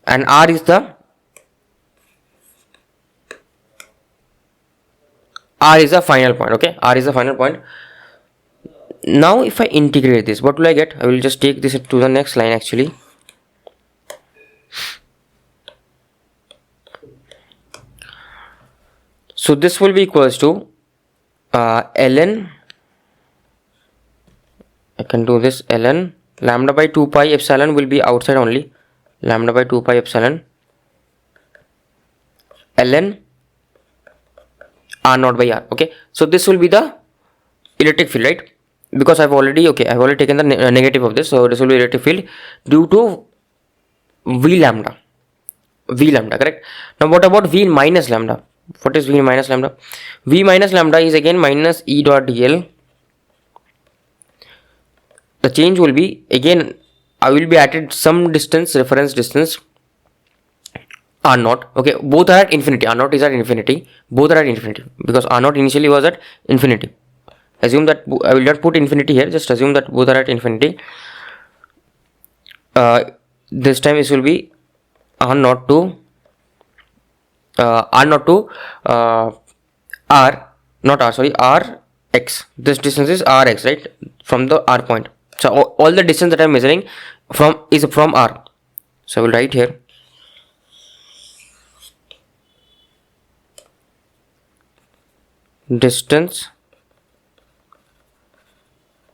and r is the final point. Okay, r is the final point. Now if I integrate this, what will I get? I will just take this to the next line actually. So this will be equals to ln, I can do this, ln lambda by 2 pi epsilon will be outside only, lambda by 2 pi epsilon ln r naught by r. Okay, so this will be the electric field, right? Because I've already taken the negative of this, so this will be electric field due to V lambda, correct? Now what about V minus lambda? What is V minus lambda? V minus lambda is again minus E dot dl. The change will be, again I will be added some distance, reference distance r naught. Okay, both are at infinity. R naught is at infinity, both are at infinity, because r naught initially was at infinity. Assume that I will not put infinity here, just assume that both are at infinity. This time it will be r naught to rx. This distance is rx, right, from the r point. So all the distance that I am measuring from is from r. So I will write here distance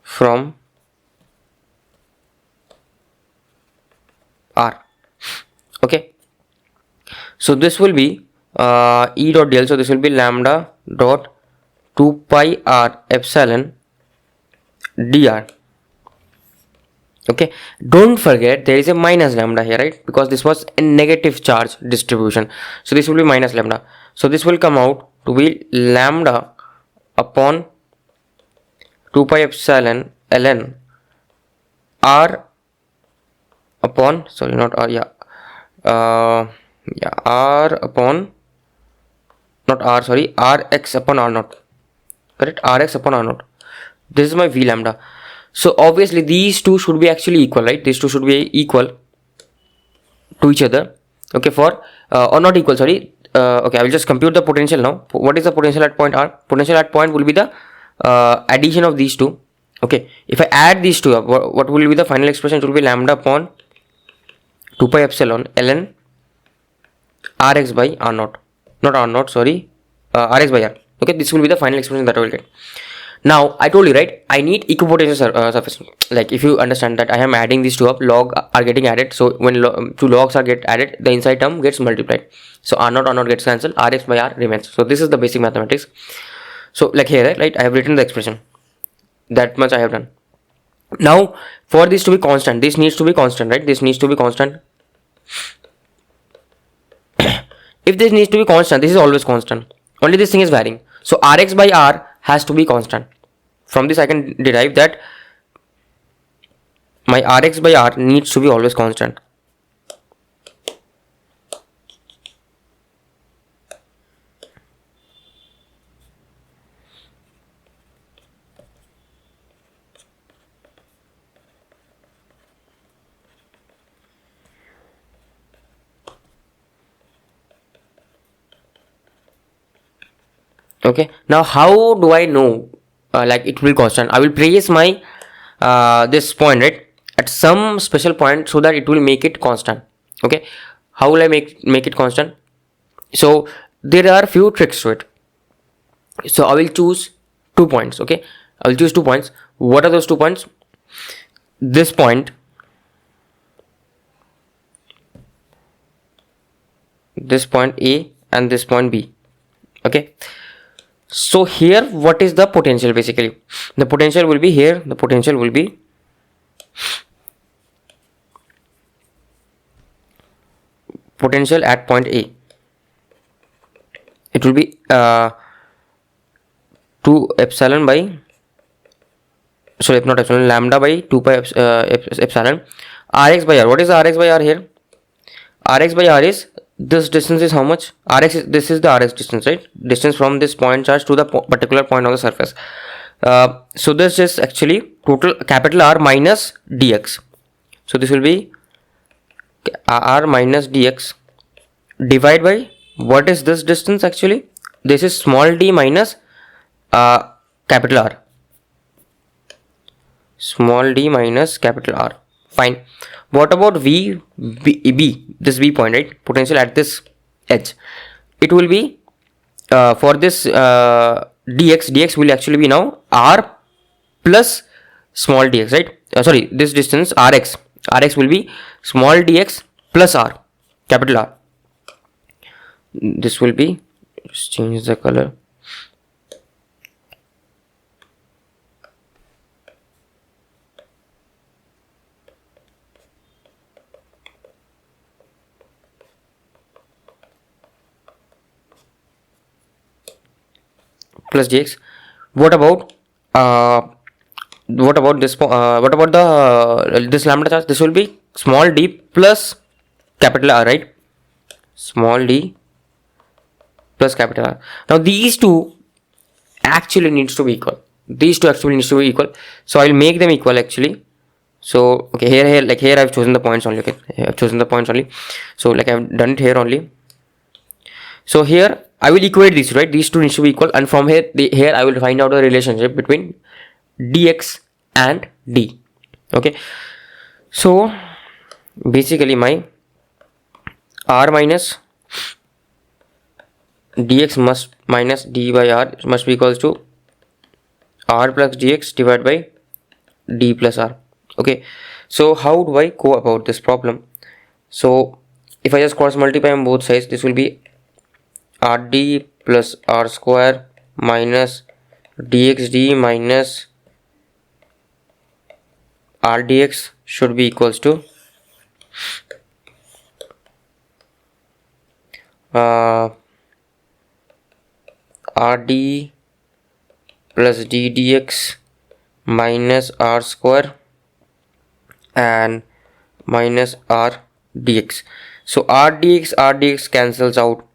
from r. Okay, so this will be E dot dl, so this will be lambda dot 2 pi r epsilon dr. Okay, don't forget there is a minus lambda here, right? Because this was a negative charge distribution, so this will be minus lambda. So this will come out to be lambda upon 2 pi epsilon ln r upon, sorry, not r, r upon, not r, sorry, rx upon r naught, correct, rx upon r naught. This is my v lambda. So obviously these two should be actually equal, right? These two should be equal to each other. Okay, for or not equal, sorry. Okay, I will just compute the potential now. What is the potential at point r? Potential at point will be the addition of these two. Okay, if I add these two up, what will be the final expression? It will be lambda upon 2 pi epsilon ln rx by r naught, not r naught, sorry, rx by r. Okay, this will be the final expression that I will get. Now I told you, right, I need equipotential surface. Like if you understand that I am adding these two up, log are getting added, so when two logs are get added, the inside term gets multiplied. So r naught gets cancelled, rx by r remains. So this is the basic mathematics. So like here, right, I have written the expression. That much I have done. Now for this to be constant, this needs to be constant, right? This needs to be constant. If this needs to be constant, this is always constant. Only this thing is varying. So rx by r has to be constant. From this I can derive that my rx by r needs to be always constant. Okay, now how do I know like it will be constant? I will place my this point, right, at some special point so that it will make it constant. Okay, how will I make it constant? So there are few tricks to it. So I will choose 2 points. Okay, I will choose 2 points. What are those 2 points? This point, this point A, and this point B. Okay, so here what is the potential? Basically the potential will be here, the potential will be potential at point A. It will be 2 epsilon by, sorry, not epsilon, lambda by 2 pi epsilon rx by r. What is the rx by r here? Rx by r is, this distance is how much? Rx is, this is the Rx distance, right? Distance from this point charge to the particular point on the surface. So this is actually total capital R minus dx. So this will be R minus dx divided by, what is this distance actually? This is small d minus capital R. Small d minus capital R. Fine. What about B, this V point, right? Potential at this edge. It will be for this dx will actually be now R plus small dx, right? Sorry, this distance Rx will be small dx plus R, capital R. This will be, just change the color. Plus dx. What about this? What about the this lambda charge? This will be small d plus capital R, right? Small d plus capital R. Now these two actually needs to be equal. These two actually needs to be equal. So I will make them equal actually. So okay, here like here I've chosen the points only. Okay, I've chosen the points only. So like I've done it here only. So here I will equate these, right? These two needs to be equal, and from here here I will find out the relationship between dx and d. Okay, so basically my r minus dx must minus d by r must be equals to r plus dx divided by d plus r. Okay, so how do I go about this problem? So if I just cross multiply on both sides, this will be rd plus r square minus dxd minus r dx should be equals to RD plus ddx minus r square and minus r dx. So r dx cancels out,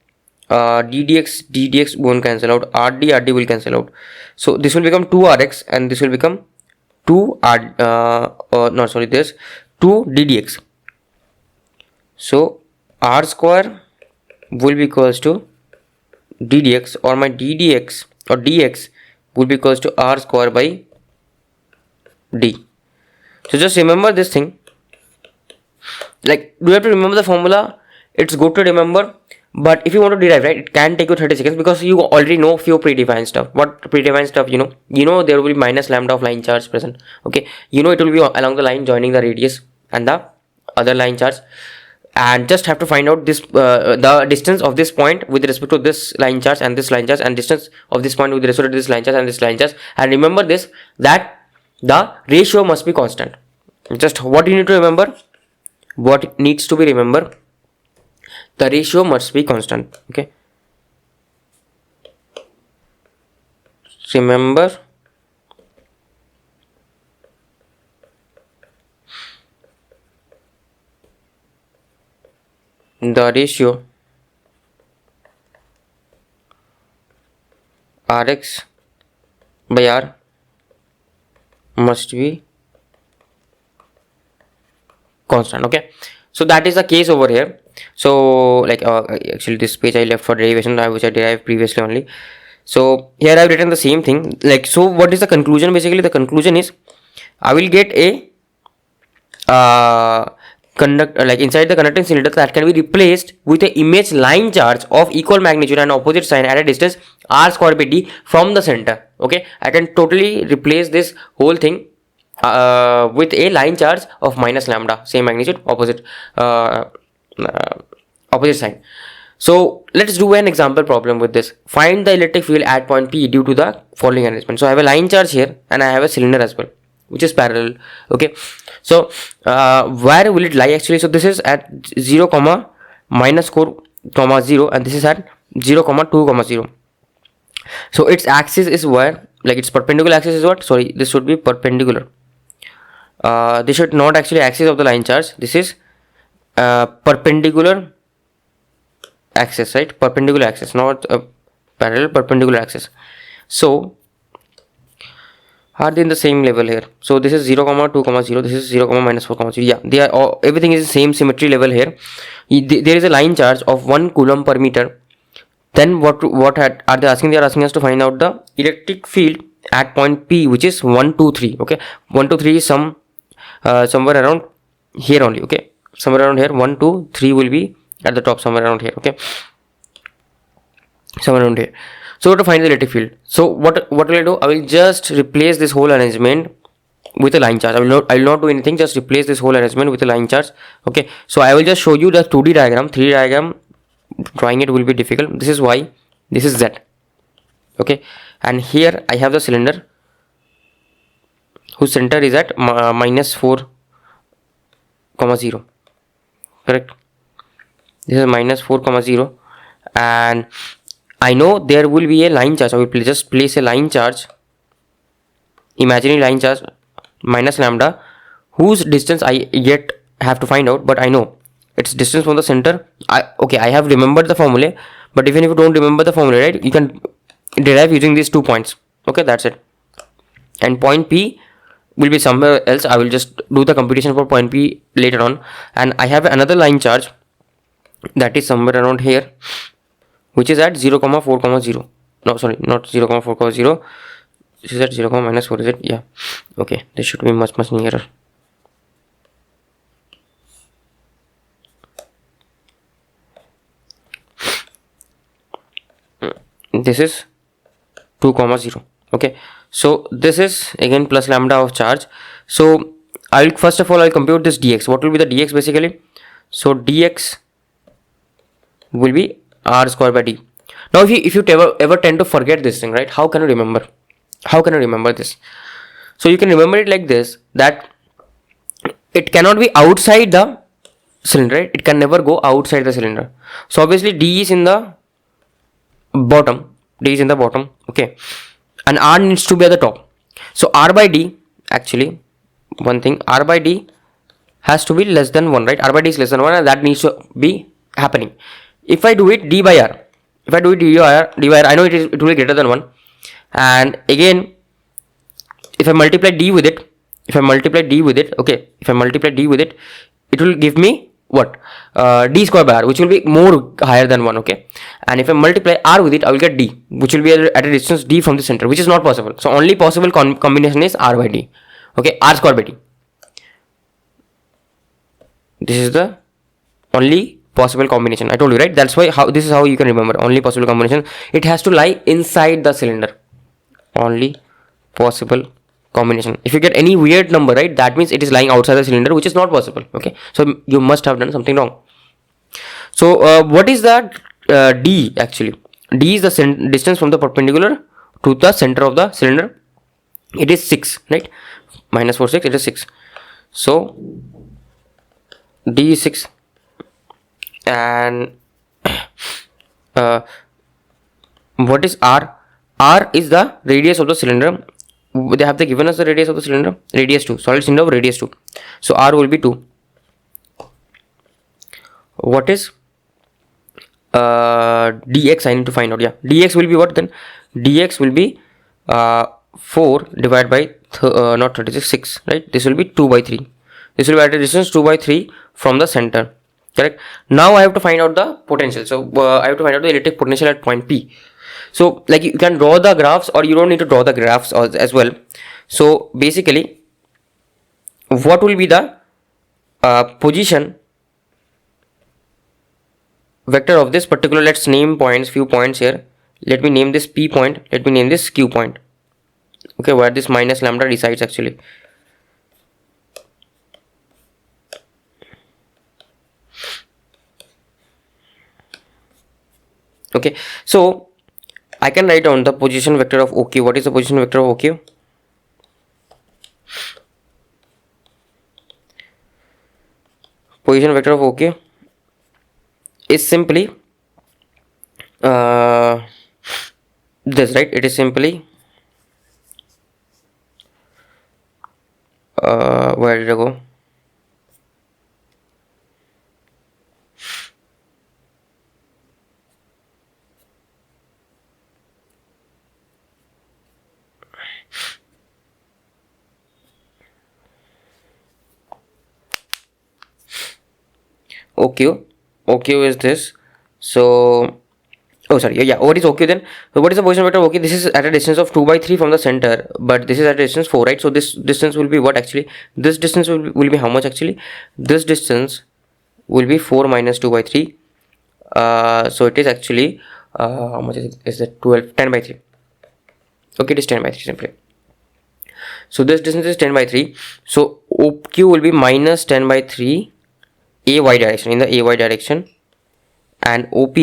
ddx won't cancel out, rd will cancel out. So this will become 2rx and this will become 2 ddx. So r square will be equals to ddx, or my ddx or dx will be equals to r square by d. So just remember this thing. Like, do you have to remember the formula? It's good to remember, but if you want to derive, right, it can take you 30 seconds because you already know few predefined stuff. What predefined stuff? You know there will be minus lambda of line charge present. Okay, it will be along the line joining the radius and the other line charge, and just have to find out this the distance of this point with respect to this line charge and this line charge, and distance of this point with respect to this line charge and this line charge. And remember this, that the ratio must be constant. Just what you need to remember, what needs to be remembered, the ratio must be constant. Okay, remember the ratio Rx by R must be constant. Okay, so that is the case over here. So like actually this page I left for derivation, which I derived previously only. So here I've written the same thing. Like, so what is the conclusion? Basically the conclusion is I will get a like inside the conducting cylinder that can be replaced with a image line charge of equal magnitude and opposite sign at a distance r square by d from the center. Okay, I can totally replace this whole thing with a line charge of minus lambda, same magnitude, opposite sign. So let's do an example problem with this. Find the electric field at point P due to the following arrangement. So I have a line charge here and I have a cylinder as well, which is parallel. Okay, so where will it lie actually? So this is at 0 comma minus 4 comma 0 and this is at 0 comma 2 comma 0. So its axis is where, like its perpendicular axis is what? Sorry, this should be perpendicular. This should not actually axis of the line charge. This is perpendicular axis, right? Perpendicular axis, not parallel, perpendicular axis. So are they in the same level here? So this is 0 comma 2 comma 0, this is 0 comma minus 4 comma 0. Yeah, they are all, everything is the same symmetry level here. There is a line charge of 1 coulomb per meter. Then what are they asking? They are asking us to find out the electric field at point P, which is 1 2 3. Okay, 1 2 3 is somewhere around here only. Okay, somewhere around here. 1 2 3 will be at the top, somewhere around here. Okay, somewhere around here. So to find the electric field, so what will I do? I will just replace this whole arrangement with a line charge. I will not do anything, just replace this whole arrangement with a line charge. Okay, so I will just show you the 2D diagram. 3D diagram drawing it will be difficult. This is Y, this is Z. Okay, and here I have the cylinder whose center is at minus 4 comma 0. Correct, this is minus 4 comma 0, and I know there will be a line charge. I will just place a line charge, imaginary line charge minus lambda, whose distance I yet have to find out, but I know its distance from the center. I have remembered the formula, but even if you don't remember the formula, right, you can derive using these 2 points. Okay, that's it. And point P will be somewhere else. I will just do the computation for point P later on. And I have another line charge that is somewhere around here, which is at 0 comma 4 comma 0. No, sorry, not 0 comma 4 comma 0. This is at 0 comma minus 4, is it? Yeah. Okay, this should be much nearer. This is 2 comma 0. Okay, so this is again plus lambda of charge. So I'll first of all I'll compute this dx. What will be the dx basically? So dx will be r square by d. Now if you ever tend to forget this thing, right, how can you remember? How can you remember this? So you can remember it like this, that it cannot be outside the cylinder, right? It can never go outside the cylinder. So obviously D is in the bottom. D is in the bottom. Okay. And R needs to be at the top. So R by D, actually, one thing, R by D has to be less than 1, right? R by D is less than 1, and that needs to be happening. If I do it D by R, if I do it D by R, I know it will be greater than 1. And again, if I multiply D with it, okay, if I multiply D with it, it will give me what? D square by R, which will be more higher than 1, okay? And if I multiply R with it, I will get D, which will be at a distance D from the center, which is not possible. So only possible combination is R by D, okay? R square by D. This is the only possible combination. I told you, right? That's why this is how you can remember only possible combination. It has to lie inside the cylinder. Only possible combination. If you get any weird number, right, that means it is lying outside the cylinder, which is not possible. Okay, so you must have done something wrong. So what is that D actually? D is the distance from the perpendicular to the center of the cylinder. It is 6, right? Minus 4, 6, it is 6. So D is 6. And what is R? R is the radius of the cylinder. They have given us the radius of the cylinder, radius 2, solid cylinder of radius 2. So R will be 2. What is dx? I need to find out. Yeah, dx will be what then? Dx will be 4 divided by not 36, 6, right? This will be 2 by 3. This will be at a distance 2 by 3 from the center. Correct. Now I have to find out the potential. So I have to find out the electric potential at point P. So like you can draw the graphs, or you don't need to draw the graphs as well. So basically, what will be the position vector of this particular, let's name points, few points here. Let me name this P point, let me name this Q point. Okay, where this minus lambda resides actually. Okay, so I can write down the position vector of OQ. What is the position vector of OQ? Position vector of OQ is simply this, right? It is simply where did I go? OQ is this. So what is OQ then? So what is the position vector of OQ? This is at a distance of 2 by 3 from the center, but this is at a distance 4, right? So this distance will be what actually? This distance will be how much actually? This distance will be 4 minus 2 by 3. So it is actually how much is it? Is it 12? 10 by 3. Okay, it is 10 by 3 simply. So this distance is 10 by 3. So OQ will be minus 10 by 3 AY direction, in the AY direction, and OP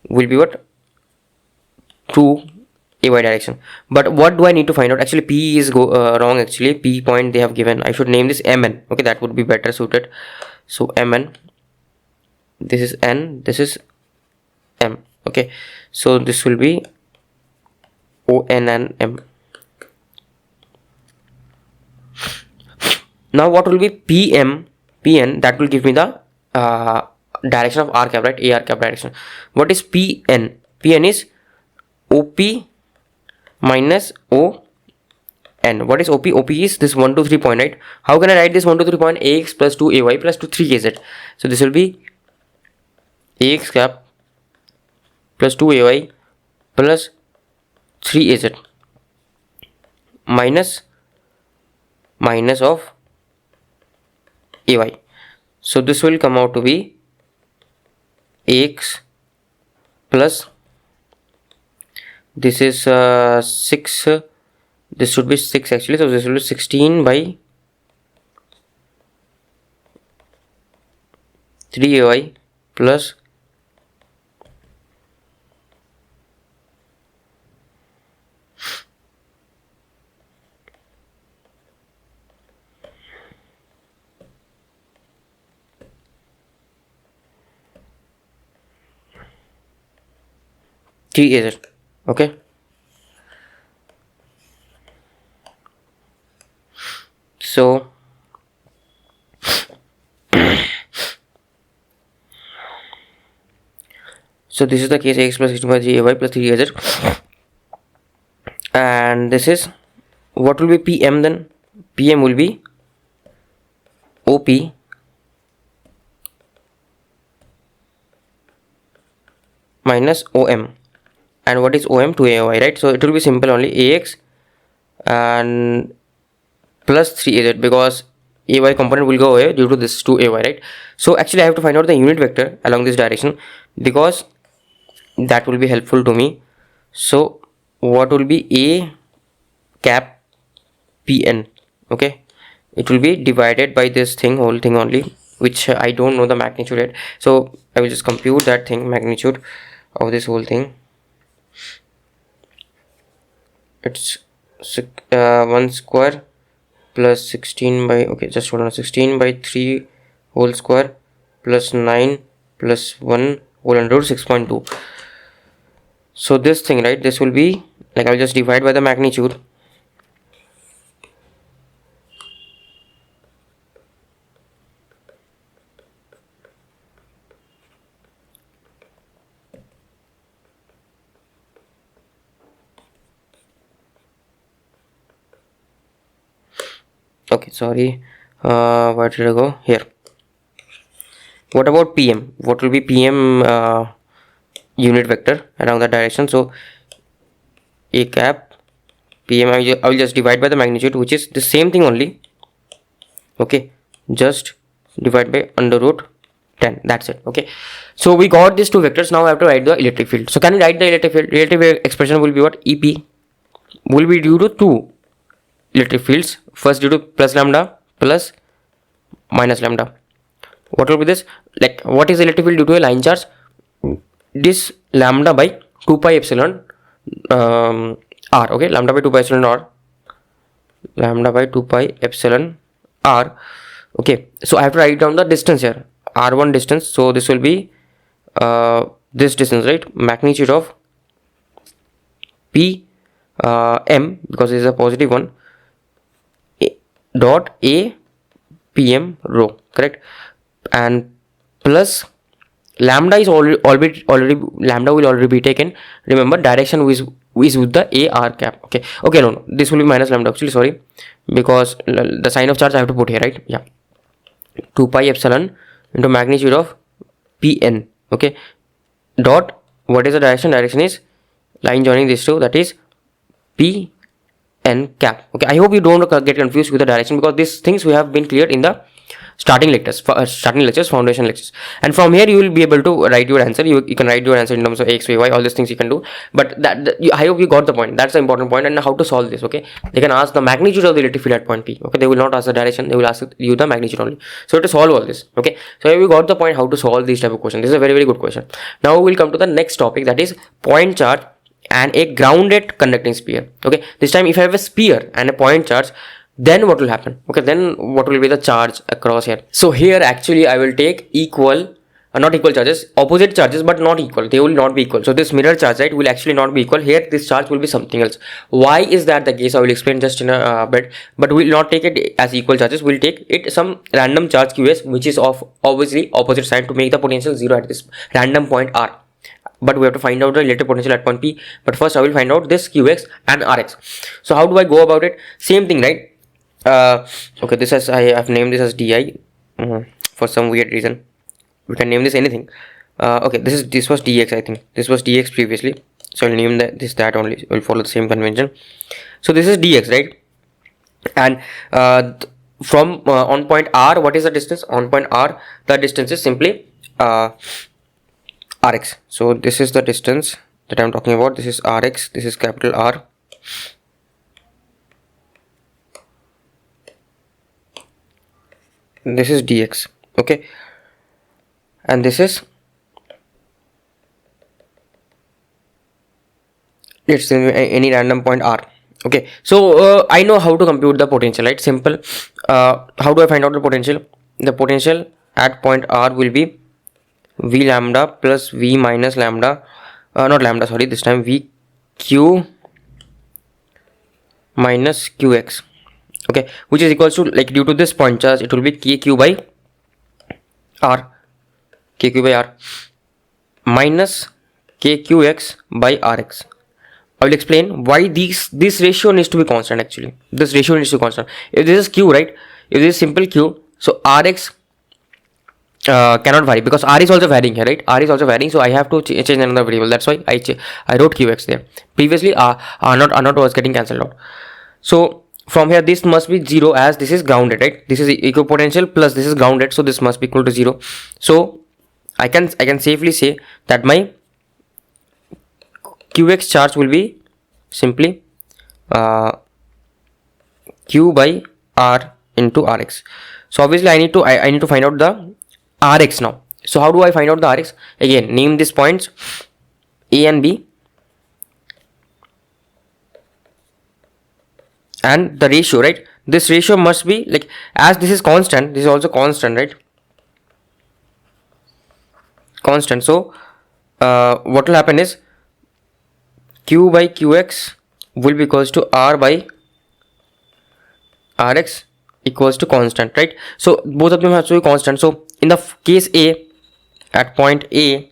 will be what? 2 AY direction. But what do I need to find out? Actually P is wrong actually. P point they have given, I should name this MN. Okay, that would be better suited. So MN, this is N, this is M. Okay, so this will be ON and M. Now what will be PN? That will give me the direction of R cap, right? AR cap direction. What is PN? PN is OP minus ON. What is OP? OP is this 1, 2, 3 point, right? How can I write this 1, 2, 3 point? AX plus 2 AY plus 2 3AZ. So this will be AX cap plus 2 AY plus 3AZ minus of AY. So this will come out to be AX plus, this is 6, this should be 6 actually, so this will be 16 by 3 AY plus 3az. Okay, so this is the case, ax plus 65 plus 3az, and this is what will be pm then? Pm will be OP minus OM, and what is OM? 2AY, right? So it will be simple only, AX and plus 3AZ, because AY component will go away due to this 2AY, right? So actually I have to find out the unit vector along this direction, because that will be helpful to me. So what will be A cap PN? Okay, it will be divided by this thing, whole thing only, which I don't know the magnitude yet. So I will just compute that thing, magnitude of this whole thing. It's 1 square plus 16 by, okay, just hold on, 16 by 3 whole square plus 9 plus 1 whole under 6.2. so this thing, right, this will be like, I'll just divide by the magnitude. Okay, sorry, where did I go? Here. What about PM? What will be PM unit vector along that direction? So A cap PM, I will just divide by the magnitude, which is the same thing only. Okay, just divide by under root 10, that's it. Okay, so we got these two vectors. Now I have to write the electric field. So can you write the electric field? Electric expression will be what? EP will be due to two electric fields. First due to plus lambda plus minus lambda. What will be this? Like, what is electric field due to a line charge? This lambda by 2 pi epsilon r. Okay, lambda by 2 pi epsilon r. Lambda by 2 pi epsilon r. Okay, so I have to write down the distance here, r1 distance. So this will be this distance, right? Magnitude of p m, because it is a positive one, dot a pm rho, correct? And plus lambda is already lambda will already be taken. Remember, direction is with the a r cap. Okay, no, this will be minus lambda actually, sorry, because the sign of charge I have to put here, right? Yeah, 2 pi epsilon into magnitude of pn. Okay, dot, what is the direction? Direction is line joining these two, that is p n cap. Okay, I hope you don't get confused with the direction, because these things we have been cleared in the starting lectures, foundation lectures, and from here you will be able to write your answer. You can write your answer in terms of x, y, all these things you can do, but I hope you got the point. That's the important point. And how to solve this? Okay, they can ask the magnitude of the electric field at point P. Okay, they will not ask the direction, they will ask you the magnitude only. So to solve all this, okay, so we got the point how to solve these type of questions. This is a very, very good question. Now we will come to the next topic, that is point charge and a grounded conducting sphere. Okay, this time if I have a sphere and a point charge, then what will happen? Okay, then what will be the charge across here? So here actually I will take equal, not equal charges, opposite charges, but not equal. They will not be equal. So this mirror charge, right, will actually not be equal. Here this charge will be something else. Why is that the case? I will explain just in a bit, but we will not take it as equal charges. We will take it some random charge QS, which is of obviously opposite sign, to make the potential zero at this random point R. But we have to find out the electric potential at point P. But first I will find out this QX and RX. So how do I go about it? Same thing, right? Okay, this has, I have named this as DI for some weird reason. We can name this anything. Okay, this was DX, I think. This was DX previously. So I'll name that only. We'll follow the same convention. So this is DX, right? And from on point R, what is the distance? On point R, the distance is simply RX. So this is the distance that I'm talking about. This is RX. This is capital R. This is dx. Okay, and this is, let's say, any random point R. Okay, so I know how to compute the potential, right? Simple. How do I find out the potential? The potential at point R will be V lambda plus V minus lambda not lambda, sorry, this time vq minus qx, okay, which is equals to, like, due to this point charge, it will be kq by r, kq by r minus kqx by rx. I will explain why this ratio needs to be constant. Actually, this ratio needs to be constant. If this is q, right, if this is simple q, so rx cannot vary, because r is also varying here, right? R is also varying, so I have to change another variable. That's why I wrote qx there. Previously r naught was getting cancelled out. So from here this must be 0, as this is grounded, right? This is equipotential plus this is grounded, so this must be equal to 0. So I can safely say that my qx charge will be simply q by r into rx. So obviously I need to find out the rx now. So how do I find out the rx? Again, name these points a and b, and the ratio, right? This ratio must be, like, as this is constant, this is also constant, right? Constant. So what will happen is q by qx will be equals to r by rx equals to constant, right? So both of them have to be constant. So in the case a, at point a,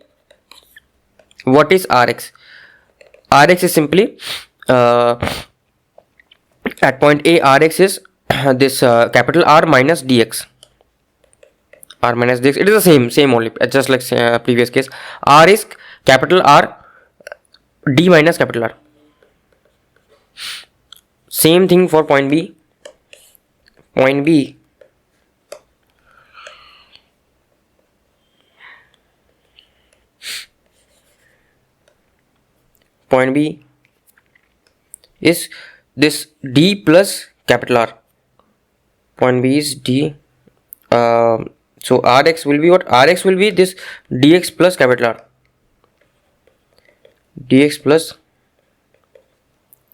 what is rx? Rx is simply at point a, rx is this capital R minus dx. R minus dx, it is the same only, just like previous case. R is capital R, d minus capital R. Same thing for point b. Point b, point b is this d plus capital R. Point b is d. So rx will be what? Rx will be this dx plus capital R. Dx plus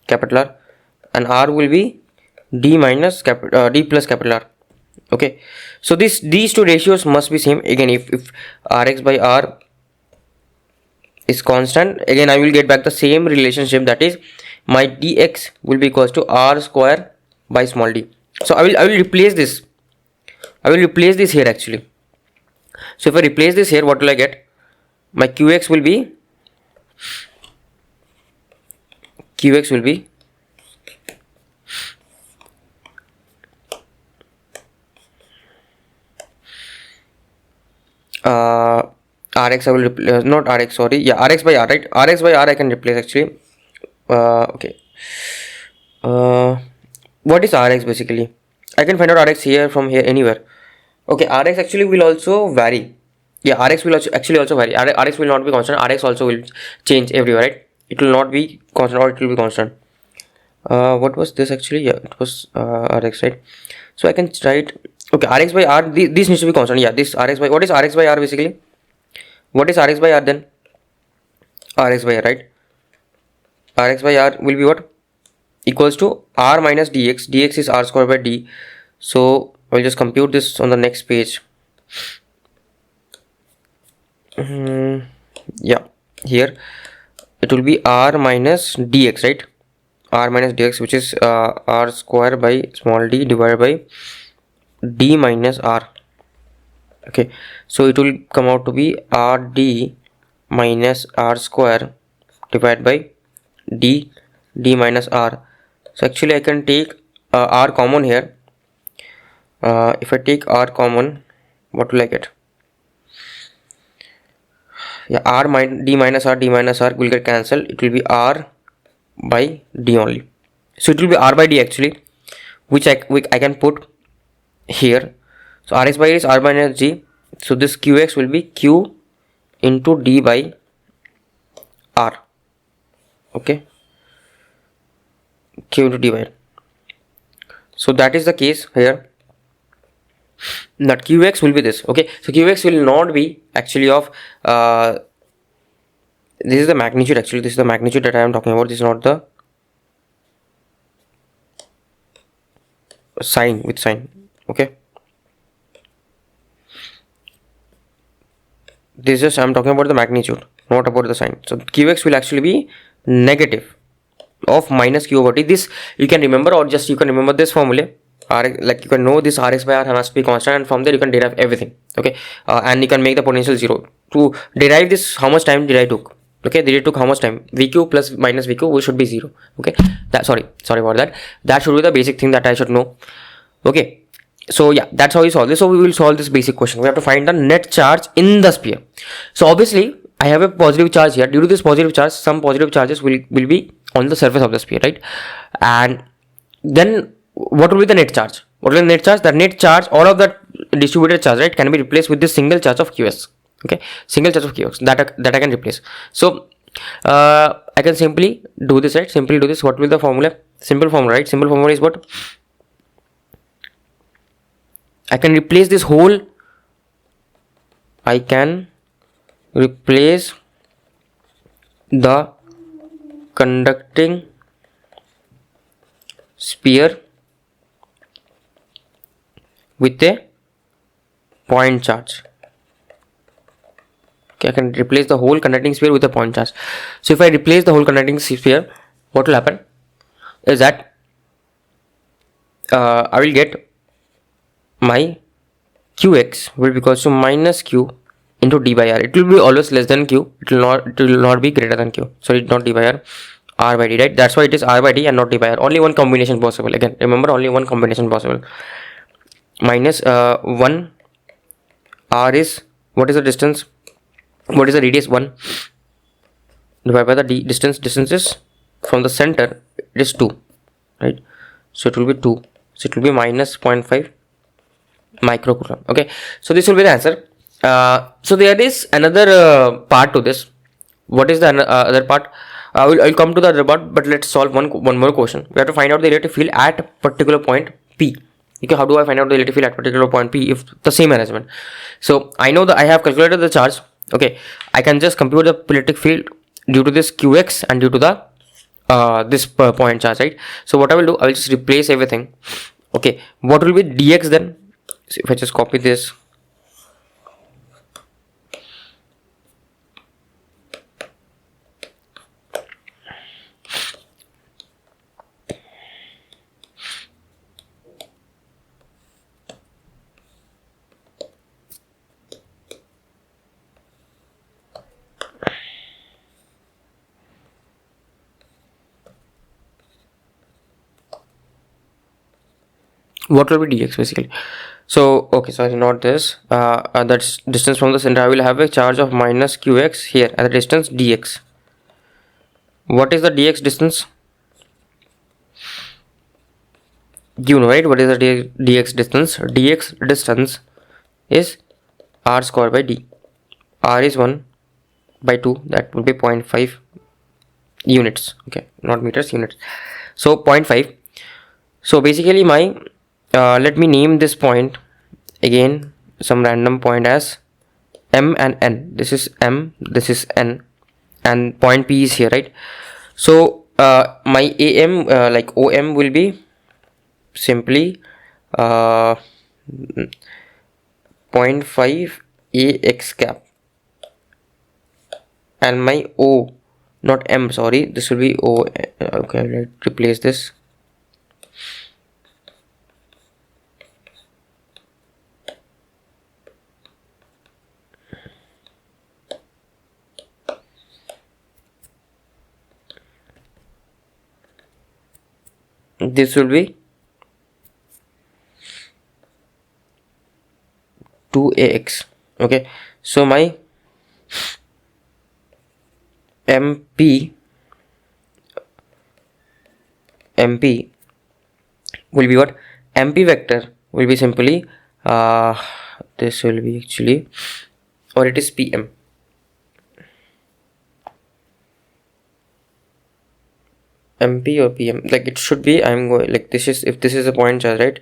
capital R, and r will be d minus d plus capital R. Okay, so these two ratios must be same. Again, if rx by r is constant, again I will get back the same relationship, that is my dx will be equals to r square by small d. So I will replace this. I will replace this here actually. So if I replace this here, what will I get? My qx will be rx, I will replace, not rx, sorry, yeah, rx by r, right? Rx by r I can replace actually. Okay, what is rx basically? I can find out rx here, from here, anywhere. Okay, rx actually will also vary. Yeah, rx will also vary. Rx will not be constant. Rx also will change everywhere, right? It will not be constant, or it will be constant. What was this actually? Yeah, it was rx, right? So I can write, okay, rx by r, this needs to be constant. Yeah, this rx by, what is rx by r basically? What is rx by r then? Rx by r, right? Rx by r will be what? Equals to r minus dx. Dx is r square by d. So I will just compute this on the next page. Yeah, here it will be r minus dx, right? R minus dx, which is r square by small d divided by d minus r. Okay, so it will come out to be rd minus r square divided by d minus r. So actually I can take r common here. If I take r common, what will I get? Yeah, d minus r will get cancelled. It will be r by d only. So it will be r by d actually, which I can put here. So rx by d is r minus d. So this qx will be q into d by r. Okay, q into d by r. So that is the case here, that qx will be this. Okay, so qx will not be actually of this is the magnitude actually. This is the magnitude that I am talking about. This is not the sign with sign. Okay, this is just, I'm talking about the magnitude, not about the sign. So qx will actually be negative of minus q over t. This you can remember, or just you can remember this formula. Like you can know this Rx by R has to be constant, and from there you can derive everything. Okay, and you can make the potential 0. To derive this, how much time did I took? Okay, did it took how much time? Vq plus minus Vq, which should be 0. Okay, that sorry about that. That should be the basic thing that I should know. Okay, so yeah, that's how you solve this. So we will solve this basic question. We have to find the net charge in the sphere. So obviously I have a positive charge here. Due to this positive charge, some positive charges will be on the surface of the sphere, right? And then what will be the net charge? What will be the net charge? The net charge, all of that distributed charge, right, can be replaced with this single charge of qs. Okay, single charge of qx that I can replace. So I can simply do this, right? Simply do this. What will the formula? Simple formula, right? Simple formula is what? I can replace this whole. I can replace the conducting sphere with a point charge. Okay, I can replace the whole conducting sphere with a point charge. So if I replace the whole conducting sphere, what will happen is that I will get my qx will be equals to minus q into d by r. It will be always less than q. It will not be greater than q. Sorry, not d by r by d, right? That's why it is r by d and not d by r. Only one combination possible. Again, remember, only one combination possible. Minus 1 r is, what is the distance? What is the radius? 1 divided by the d distance. Distance is from the center, it is 2, right? So it will be 2. So it will be minus 0.5 microcoulomb. Okay, so this will be the answer. So there is another part to this. What is the other part? I'll come to the other part, but let's solve one more question. We have to find out the electric field at a particular point P. Okay, how do I find out the electric field at particular point P if the same arrangement? So I know that I have calculated the charge. Okay, I can just compute the electric field due to this qx and due to the this point charge, right? So what I will do, I will just replace everything. Okay, what will be dx then? So if I just copy this, what will be dx basically? So okay, sorry, not this. That's distance from the center. I will have a charge of minus qx here at the distance dx. What is the dx distance? You know, right? What is the dx distance? Dx distance is r square by d. R is 1 by 2. That would be 0.5 units. Okay, not meters, units. So 0.5. So basically my let me name this point again, some random point as m and n. This is m, this is n, and point P is here, right? So my am like om will be simply 0.5 ax cap, and my o, not m, sorry, this will be o. Okay, let's replace this. This will be 2ax. Okay, so my mp will be what? Mp vector will be simply this will be actually, or it is pm. MP or PM, like it should be, I'm going like this is, if this is a point charge, right,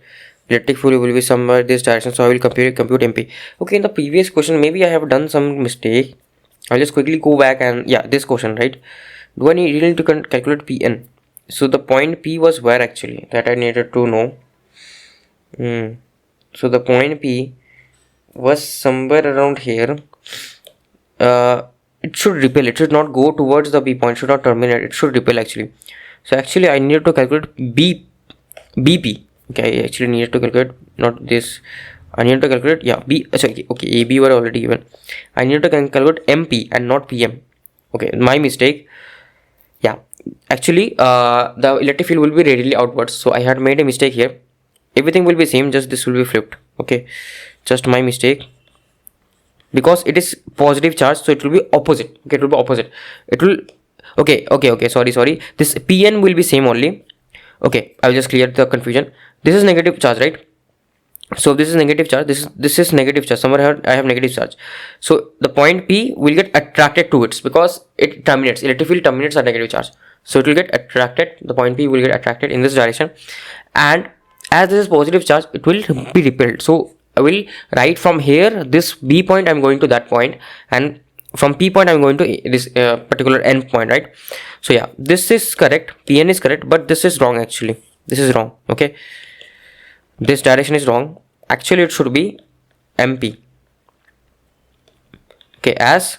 electric field will be somewhere this direction, so I will compute MP. Okay, in the previous question maybe I have done some mistake. I'll just quickly go back and yeah, this question, right, do I really need to calculate PN? So the point P was where actually, that I needed to know. So the point P was somewhere around here. it should repel. It should not go towards the B point, should not terminate, it should repel actually. So actually I need to calculate BP. Okay, I actually need to calculate, not this, I need to calculate, yeah, sorry, okay, AB were already given. I need to calculate MP and not PM. Okay, my mistake. Yeah, actually the electric field will be radially outwards, so I had made a mistake here. Everything will be same, just this will be flipped. Okay, just my mistake, because it is positive charge, so it will be opposite. Okay, it will be opposite, it will, okay, sorry, this PN will be same only. Okay, I will just clear the confusion. This is negative charge, right? So this is negative charge, this is negative charge, somewhere here I have negative charge, so the point P will get attracted to it because it terminates, electric field terminates at negative charge, so it will get attracted, the point P will get attracted in this direction, and as this is positive charge, it will be repelled. So I will write from here, this B point I'm going to that point, and from P point I'm going to this particular end point, right? So yeah, this is correct, PN is correct, but this is wrong actually, this is wrong. Okay, this direction is wrong, actually it should be MP. Okay, as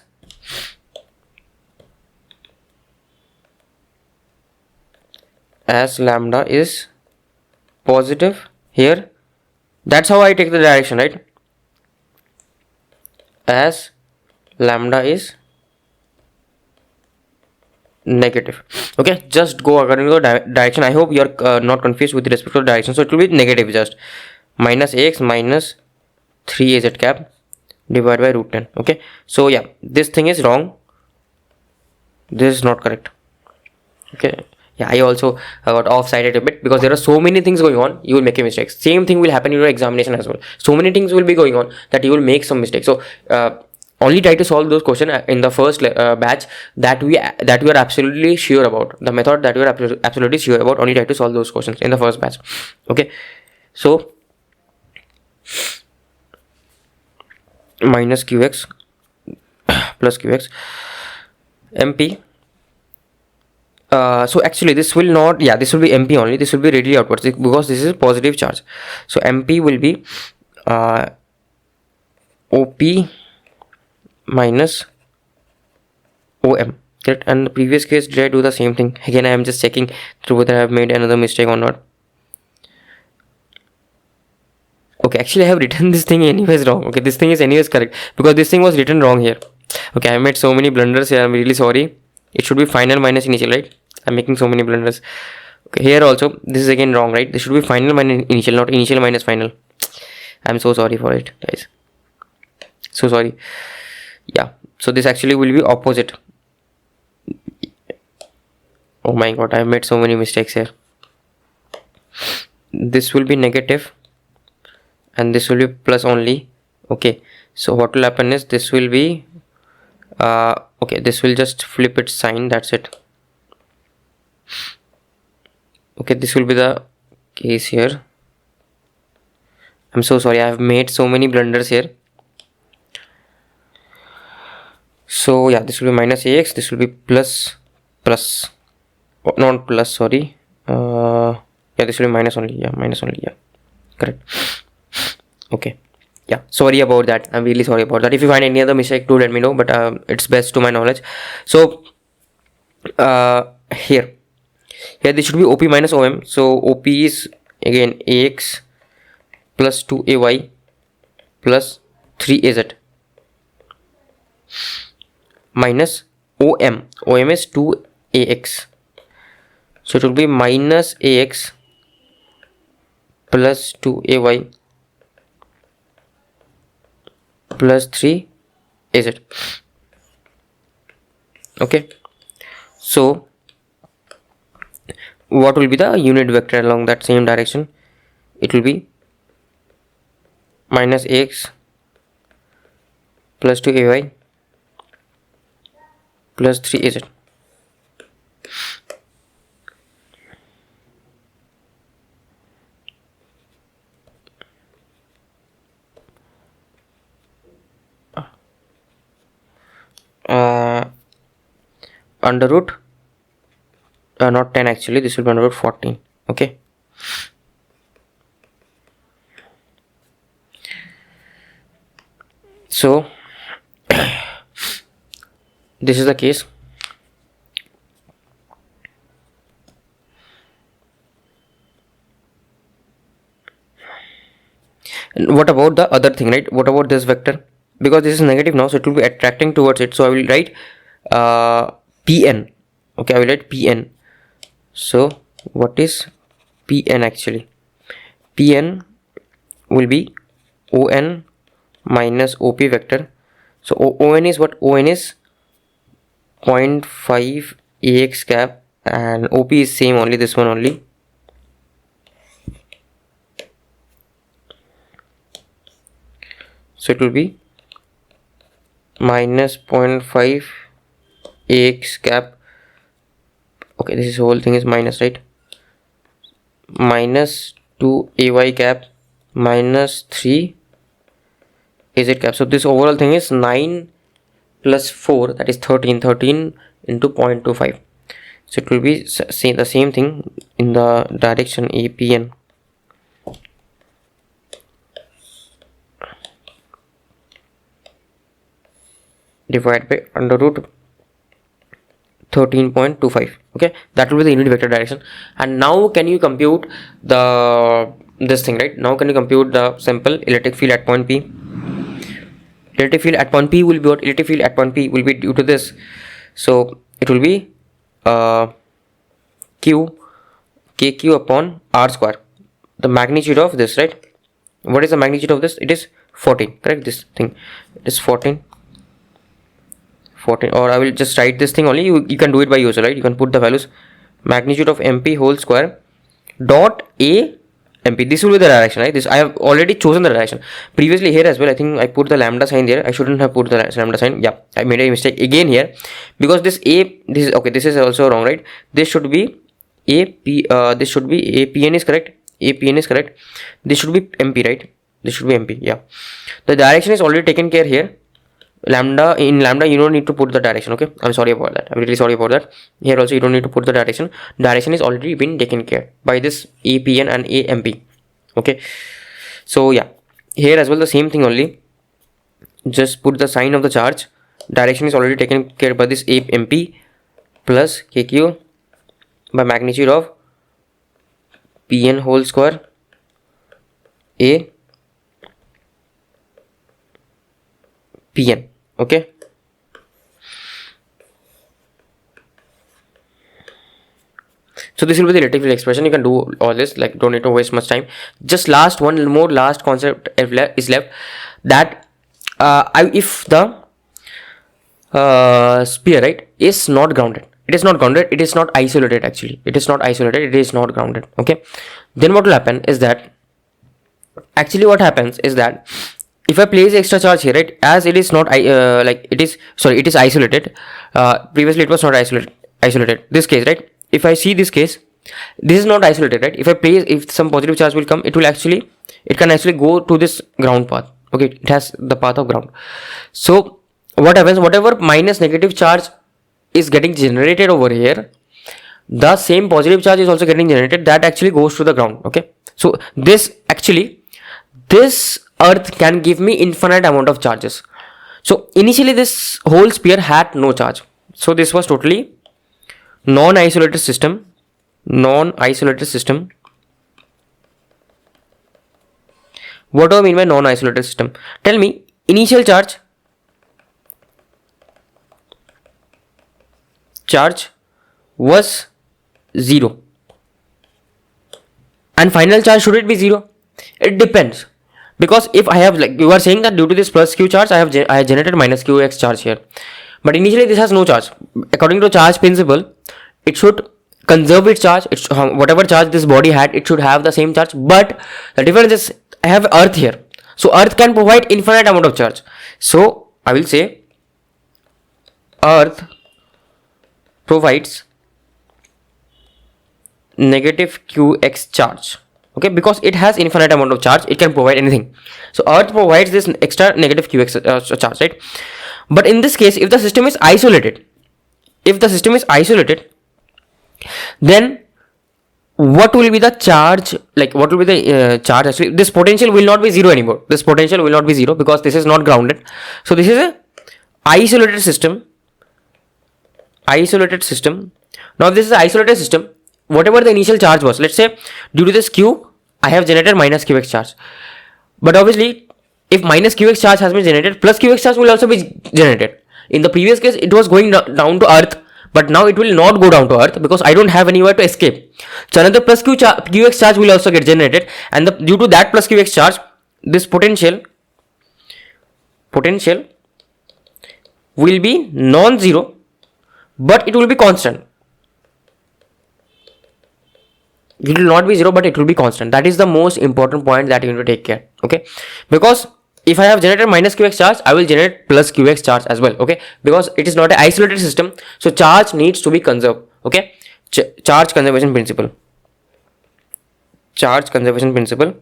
lambda is positive here, that's how I take the direction, right? As lambda is negative. Okay, just go according to the direction. I hope you are not confused with respect to the direction. So it will be negative, just minus ax minus 3az cap divided by root 10. Okay, so yeah, this thing is wrong, this is not correct. Okay, yeah, I also got off-sided a bit because there are so many things going on, you will make a mistake. Same thing will happen in your examination as well. So many things will be going on that you will make some mistakes. So only try to solve those questions in the first batch that we are absolutely sure about, the method that we are absolutely sure about. Only try to solve those questions in the first batch. Okay, so minus qx plus qx MP. So actually this will not, yeah, this will be MP only, this will be radially outwards because this is positive charge. So MP will be OP minus OM. Correct? And the previous case, did I do the same thing? Again, I am just checking through whether I have made another mistake or not. Okay, actually I have written this thing anyways wrong. Okay, this thing is anyways correct because this thing was written wrong here. Okay, I made so many blunders here, I'm really sorry. It should be final minus initial, right? I'm making so many blunders. Okay, here also this is again wrong, right? This should be final minus initial, not initial minus final. I'm so sorry for it, guys, so sorry. Yeah, so this actually will be opposite. Oh my god, I made so many mistakes here. This will be negative and this will be plus only. Okay, so what will happen is this will be okay, this will just flip its sign, that's it. Okay, this will be the case here. I'm so sorry, I have made so many blunders here. So yeah, this will be minus ax, this will be plus, not plus, sorry, yeah, this will be minus only, yeah, correct. Okay, yeah, sorry about that, I'm really sorry about that. If you find any other mistake, do let me know, but it's best to my knowledge. So here this should be OP minus OM. So OP is again AX plus 2AY plus 3AZ minus OM is 2AX, so it will be minus AX plus 2AY plus 3AZ. Okay, so what will be the unit vector along that same direction? It will be minus AX plus 2AY plus 3AZ. Under root not 10, actually this will be under root 14. Okay, so this is the case. And what about the other thing, right? What about this vector? Because this is negative now, so it will be attracting towards it. So I will write Pn. Okay, I will write Pn. So what is Pn actually? Pn will be On minus OP vector. So On is what? On is 0.5 AX cap, and OP is same, only this one only. So it will be minus 0.5 AX cap. Okay, this whole thing is minus, right? Minus 2 AY cap minus 3 AZ cap. So this overall thing is 9 plus 4, that is 13. 13 into 0.25. So it will be the same thing in the direction APN. Divided by under root 13.25. okay, that will be the unit vector direction. And now can you compute this thing, right? Now can you compute the simple electric field at point P? Electric field at point P will be what? Electric field at point P will be due to this. So it will be kq upon r square, the magnitude of this, right? What is the magnitude of this? It is 14, correct? This thing is 14, or I will just write this thing only. You can do it by yourself, right? You can put the values. Magnitude of MP whole square dot a MP. This will be the direction, right? This I have already chosen the direction previously here as well. I think I put the lambda sign there. I shouldn't have put the lambda sign. Yeah, I made a mistake again here, because this is okay. This is also wrong, right? This should be this should be APN is correct. APN is correct. This should be MP, right? This should be MP. Yeah, the direction is already taken care here. Lambda, in lambda you don't need to put the direction. Okay, I'm sorry about that. I'm really sorry about that. Here also you don't need to put the direction. Direction is already been taken care by this APN and AMP. Okay, so yeah, here as well the same thing only. Just put the sign of the charge. Direction is already taken care by this AMP plus KQ by magnitude of PN whole square A PN. Okay, so this will be the electric field expression. You can do all this, like don't need to waste much time. Just last concept is left, that if the sphere, right, is not grounded, it is not grounded, it is not isolated, actually it is not isolated, it is not grounded. Okay, then what will happen is that, actually what happens is that if I place extra charge here, right, as it is not it is isolated. Previously it was not isolated. This case, right, if I see this case, this is not isolated, right? If some positive charge will come, it can actually go to this ground path. Okay, it has the path of ground. So what happens, whatever minus negative charge is getting generated over here, the same positive charge is also getting generated, that actually goes to the ground. Okay, so this earth can give me infinite amount of charges. So initially this whole sphere had no charge, so this was totally non-isolated system. What do I mean by non-isolated system? Tell me, initial charge was 0, and final charge, should it be 0? It depends, because if I have, like you are saying that due to this plus q charge, I have generated minus qx charge here, but initially this has no charge. According to charge principle, it should conserve its charge. Whatever charge this body had, it should have the same charge, but the difference is I have earth here, so earth can provide infinite amount of charge. So I will say earth provides negative qx charge. Okay, because it has infinite amount of charge, it can provide anything. So earth provides this extra negative qx charge, right? But in this case, if the system is isolated, then what will be the charge? Like what will be the charge? Actually, this potential will not be 0 anymore. This potential will not be 0 because this is not grounded. So this is a isolated system isolated system. Now this is an isolated system. Whatever the initial charge was, let's say due to this q, I have generated minus qx charge. But obviously, if minus qx charge has been generated, plus qx charge will also be generated. In the previous case, it was going down to earth, but now it will not go down to earth because I don't have anywhere to escape. So another plus qx charge will also get generated, and due to that plus qx charge, this potential will be non-zero, but it will be constant. It will not be zero, but it will be constant. That is the most important point that you need to take care. Okay, because if I have generated minus qx charge, I will generate plus qx charge as well. Okay, because it is not an isolated system, so charge needs to be conserved. Okay, charge conservation principle. Charge conservation principle.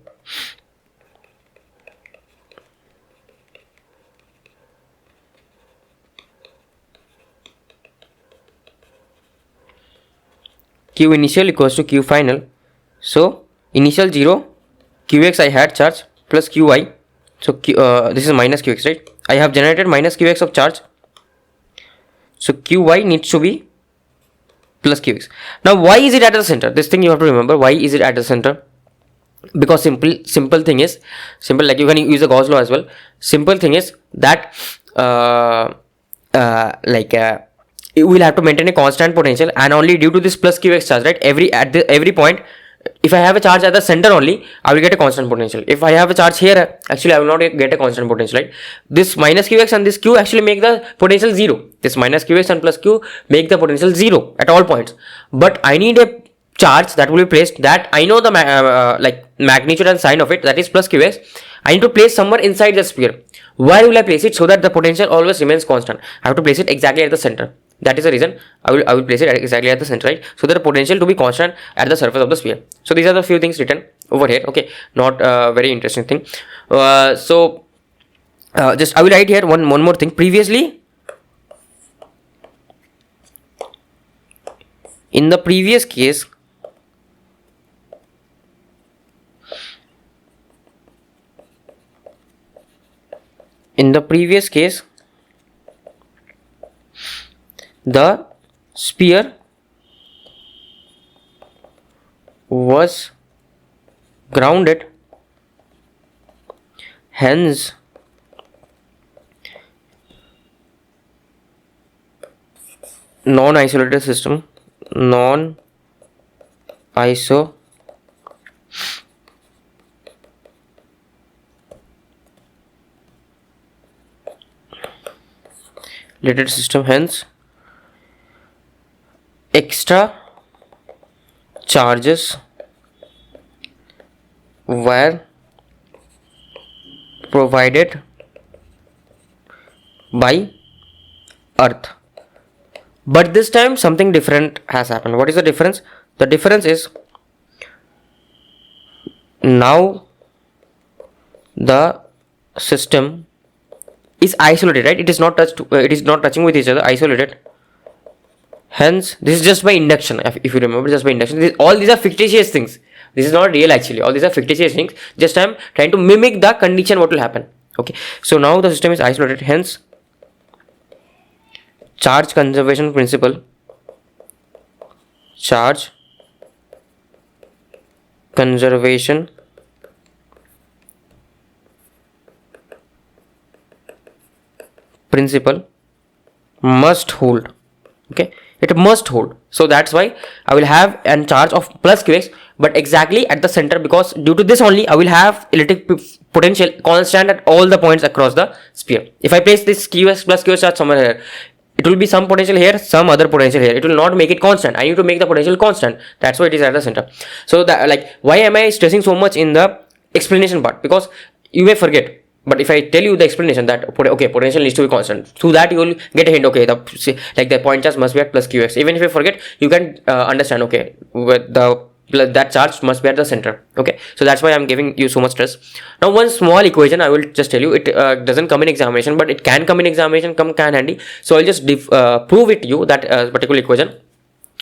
Q initial equals to Q final. So initial 0, Qx I had charge plus Qi. So this is minus Qx, right? I have generated minus Qx of charge. So Qy needs to be plus Qx. Now why is it at the center? This thing you have to remember. Why is it at the center? Because simple thing is, like you can use the Gauss law as well. Simple thing is that you will have to maintain a constant potential, and only due to this plus qx charge, right? Every point, if I have a charge at the center only, I will get a constant potential. If I have a charge here, actually I will not get a constant potential, right? This minus qx and this q actually make the potential 0. This minus qx and plus q make the potential 0 at all points. But I need a charge that will be placed, that I know the magnitude and sign of it, that is plus qx. I need to place somewhere inside the sphere. Where will I place it? So that the potential always remains constant. I have to place it exactly at the center. That is the reason I will place it exactly at the center, right? So that the potential to be constant at the surface of the sphere. So these are the few things written over here. Okay, not very interesting thing. Just I will write here one more thing. Previously, in the previous case, the sphere was grounded, hence non-isolated system, non-isolated system, hence extra charges were provided by Earth. But this time something different has happened. What is the difference? The difference is now the system is isolated, right? It is not touching with each other, isolated. Hence, this is just by induction. If you remember, just by induction. All these are fictitious things. This is not real actually. All these are fictitious things. Just I am trying to mimic the condition what will happen. Okay. So now the system is isolated. Hence, charge conservation principle. Charge conservation principle must hold. Okay. It must hold. So that's why I will have a charge of plus qx, but exactly at the center, because due to this only I will have electric potential constant at all the points across the sphere. If I place this qx plus qx charge somewhere here, it will be some potential here, some other potential here. It will not make it constant. I need to make the potential constant. That's why it is at the center. So that, like, why am I stressing so much in the explanation part? Because you may forget. But if I tell you the explanation that okay, potential needs to be constant, through that you will get a hint. Okay, the point charge must be at plus qx. Even if you forget, you can understand. Okay, that charge must be at the center. Okay, so that's why I'm giving you so much stress. Now, one small equation I will just tell you. It doesn't come in examination, but it can come in examination. Can handy. So I'll just prove it to you, that particular equation,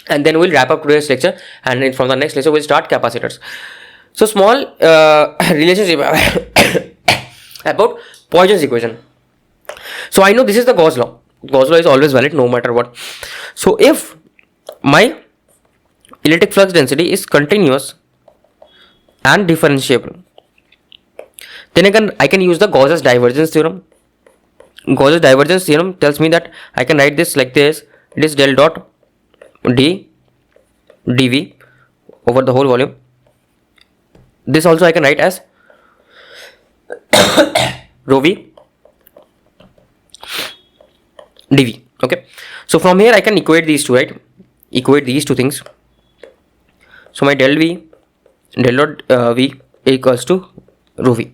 and then we'll wrap up today's lecture. And from the next lecture, we'll start capacitors. So small relationship about Poisson's equation. So I know this is the Gauss law. Gauss law is always valid no matter what. So if my electric flux density is continuous and differentiable, then I can use the Gauss's divergence theorem. Gauss's divergence theorem tells me that I can write this like this. It is del dot d dv over the whole volume. This also I can write as rho v dv. Okay, so from here I can equate these two, right? Equate these two things. So my del dot v equals to rho v.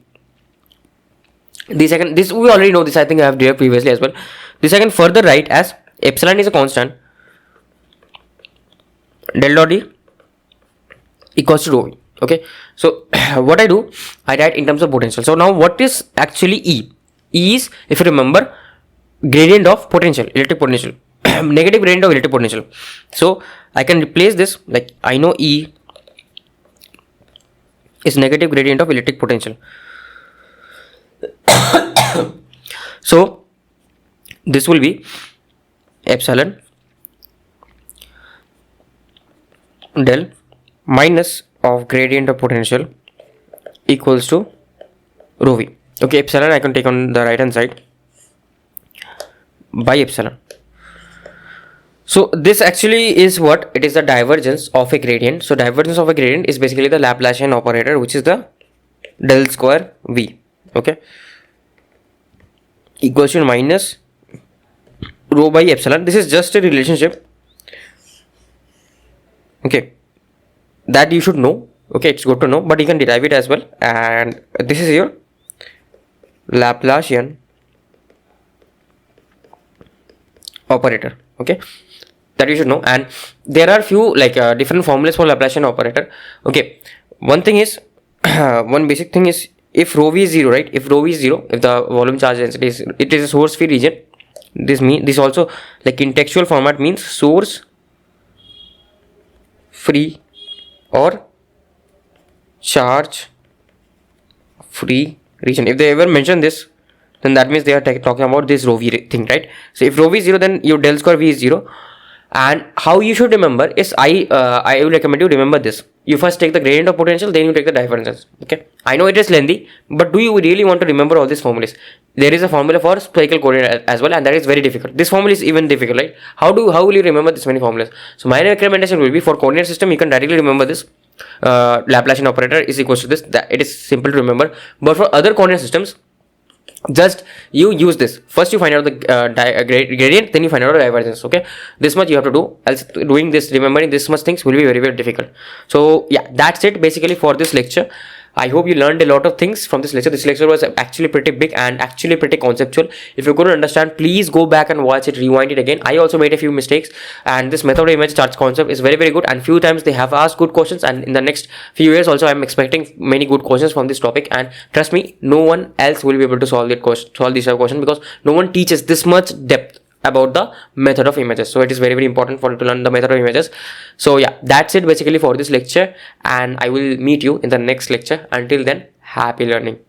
This we already know this. I think I have done previously as well. This I can further write as epsilon is a constant. Del dot d equals to rho v. Okay, so what I do, I write in terms of potential. So now what is actually E? E is, if you remember, gradient of potential, electric potential, negative gradient of electric potential. So I can replace this, like I know E is negative gradient of electric potential. So this will be epsilon del minus of gradient of potential equals to rho v. Okay, epsilon I can take on the right hand side by epsilon. So this actually is what it is, the divergence of a gradient. So divergence of a gradient is basically the Laplacian operator, which is the del square v. Okay, equals to minus rho by epsilon. This is just a relationship, okay, that you should know. Okay, it's good to know, but you can derive it as well. And this is your Laplacian operator. Okay, that you should know. And there are few like different formulas for Laplacian operator. Okay, one thing is one basic thing is, if rho v is 0, right? If rho v is 0, if the volume charge density is, it is a source free region. This also, like in textual format, means source free or charge free region. If they ever mention this, then that means they are talking about this rho v thing, right? So if rho v is 0, then your del square v is 0. And how you should remember is, I will recommend you remember this. You first take the gradient of potential, then you take the divergence. Okay, I know it is lengthy, but do you really want to remember all these formulas? There is a formula for spherical coordinate as well, and that is very difficult. This formula is even difficult, right? How will you remember this many formulas? So my recommendation will be, for coordinate system you can directly remember this. Laplacian operator is equals to this. That it is simple to remember. But for other coordinate systems, just you use this. First you find out the gradient, then you find out the divergence. Okay, this much you have to do, else doing this, remembering this much things will be very difficult. So yeah, that's it basically for this lecture. I hope you learned a lot of things from this lecture. This lecture was actually pretty big and actually pretty conceptual. If you couldn't understand, please go back and watch it, rewind it again. I also made a few mistakes, and this method of image charge concept is very good, and few times they have asked good questions, and in the next few years also I'm expecting many good questions from this topic. And trust me, no one else will be able to solve this question, because no one teaches this much depth about the method of images. So it is very important for you to learn the method of images. So yeah, that's it basically for this lecture, and I will meet you in the next lecture. Until then, happy learning.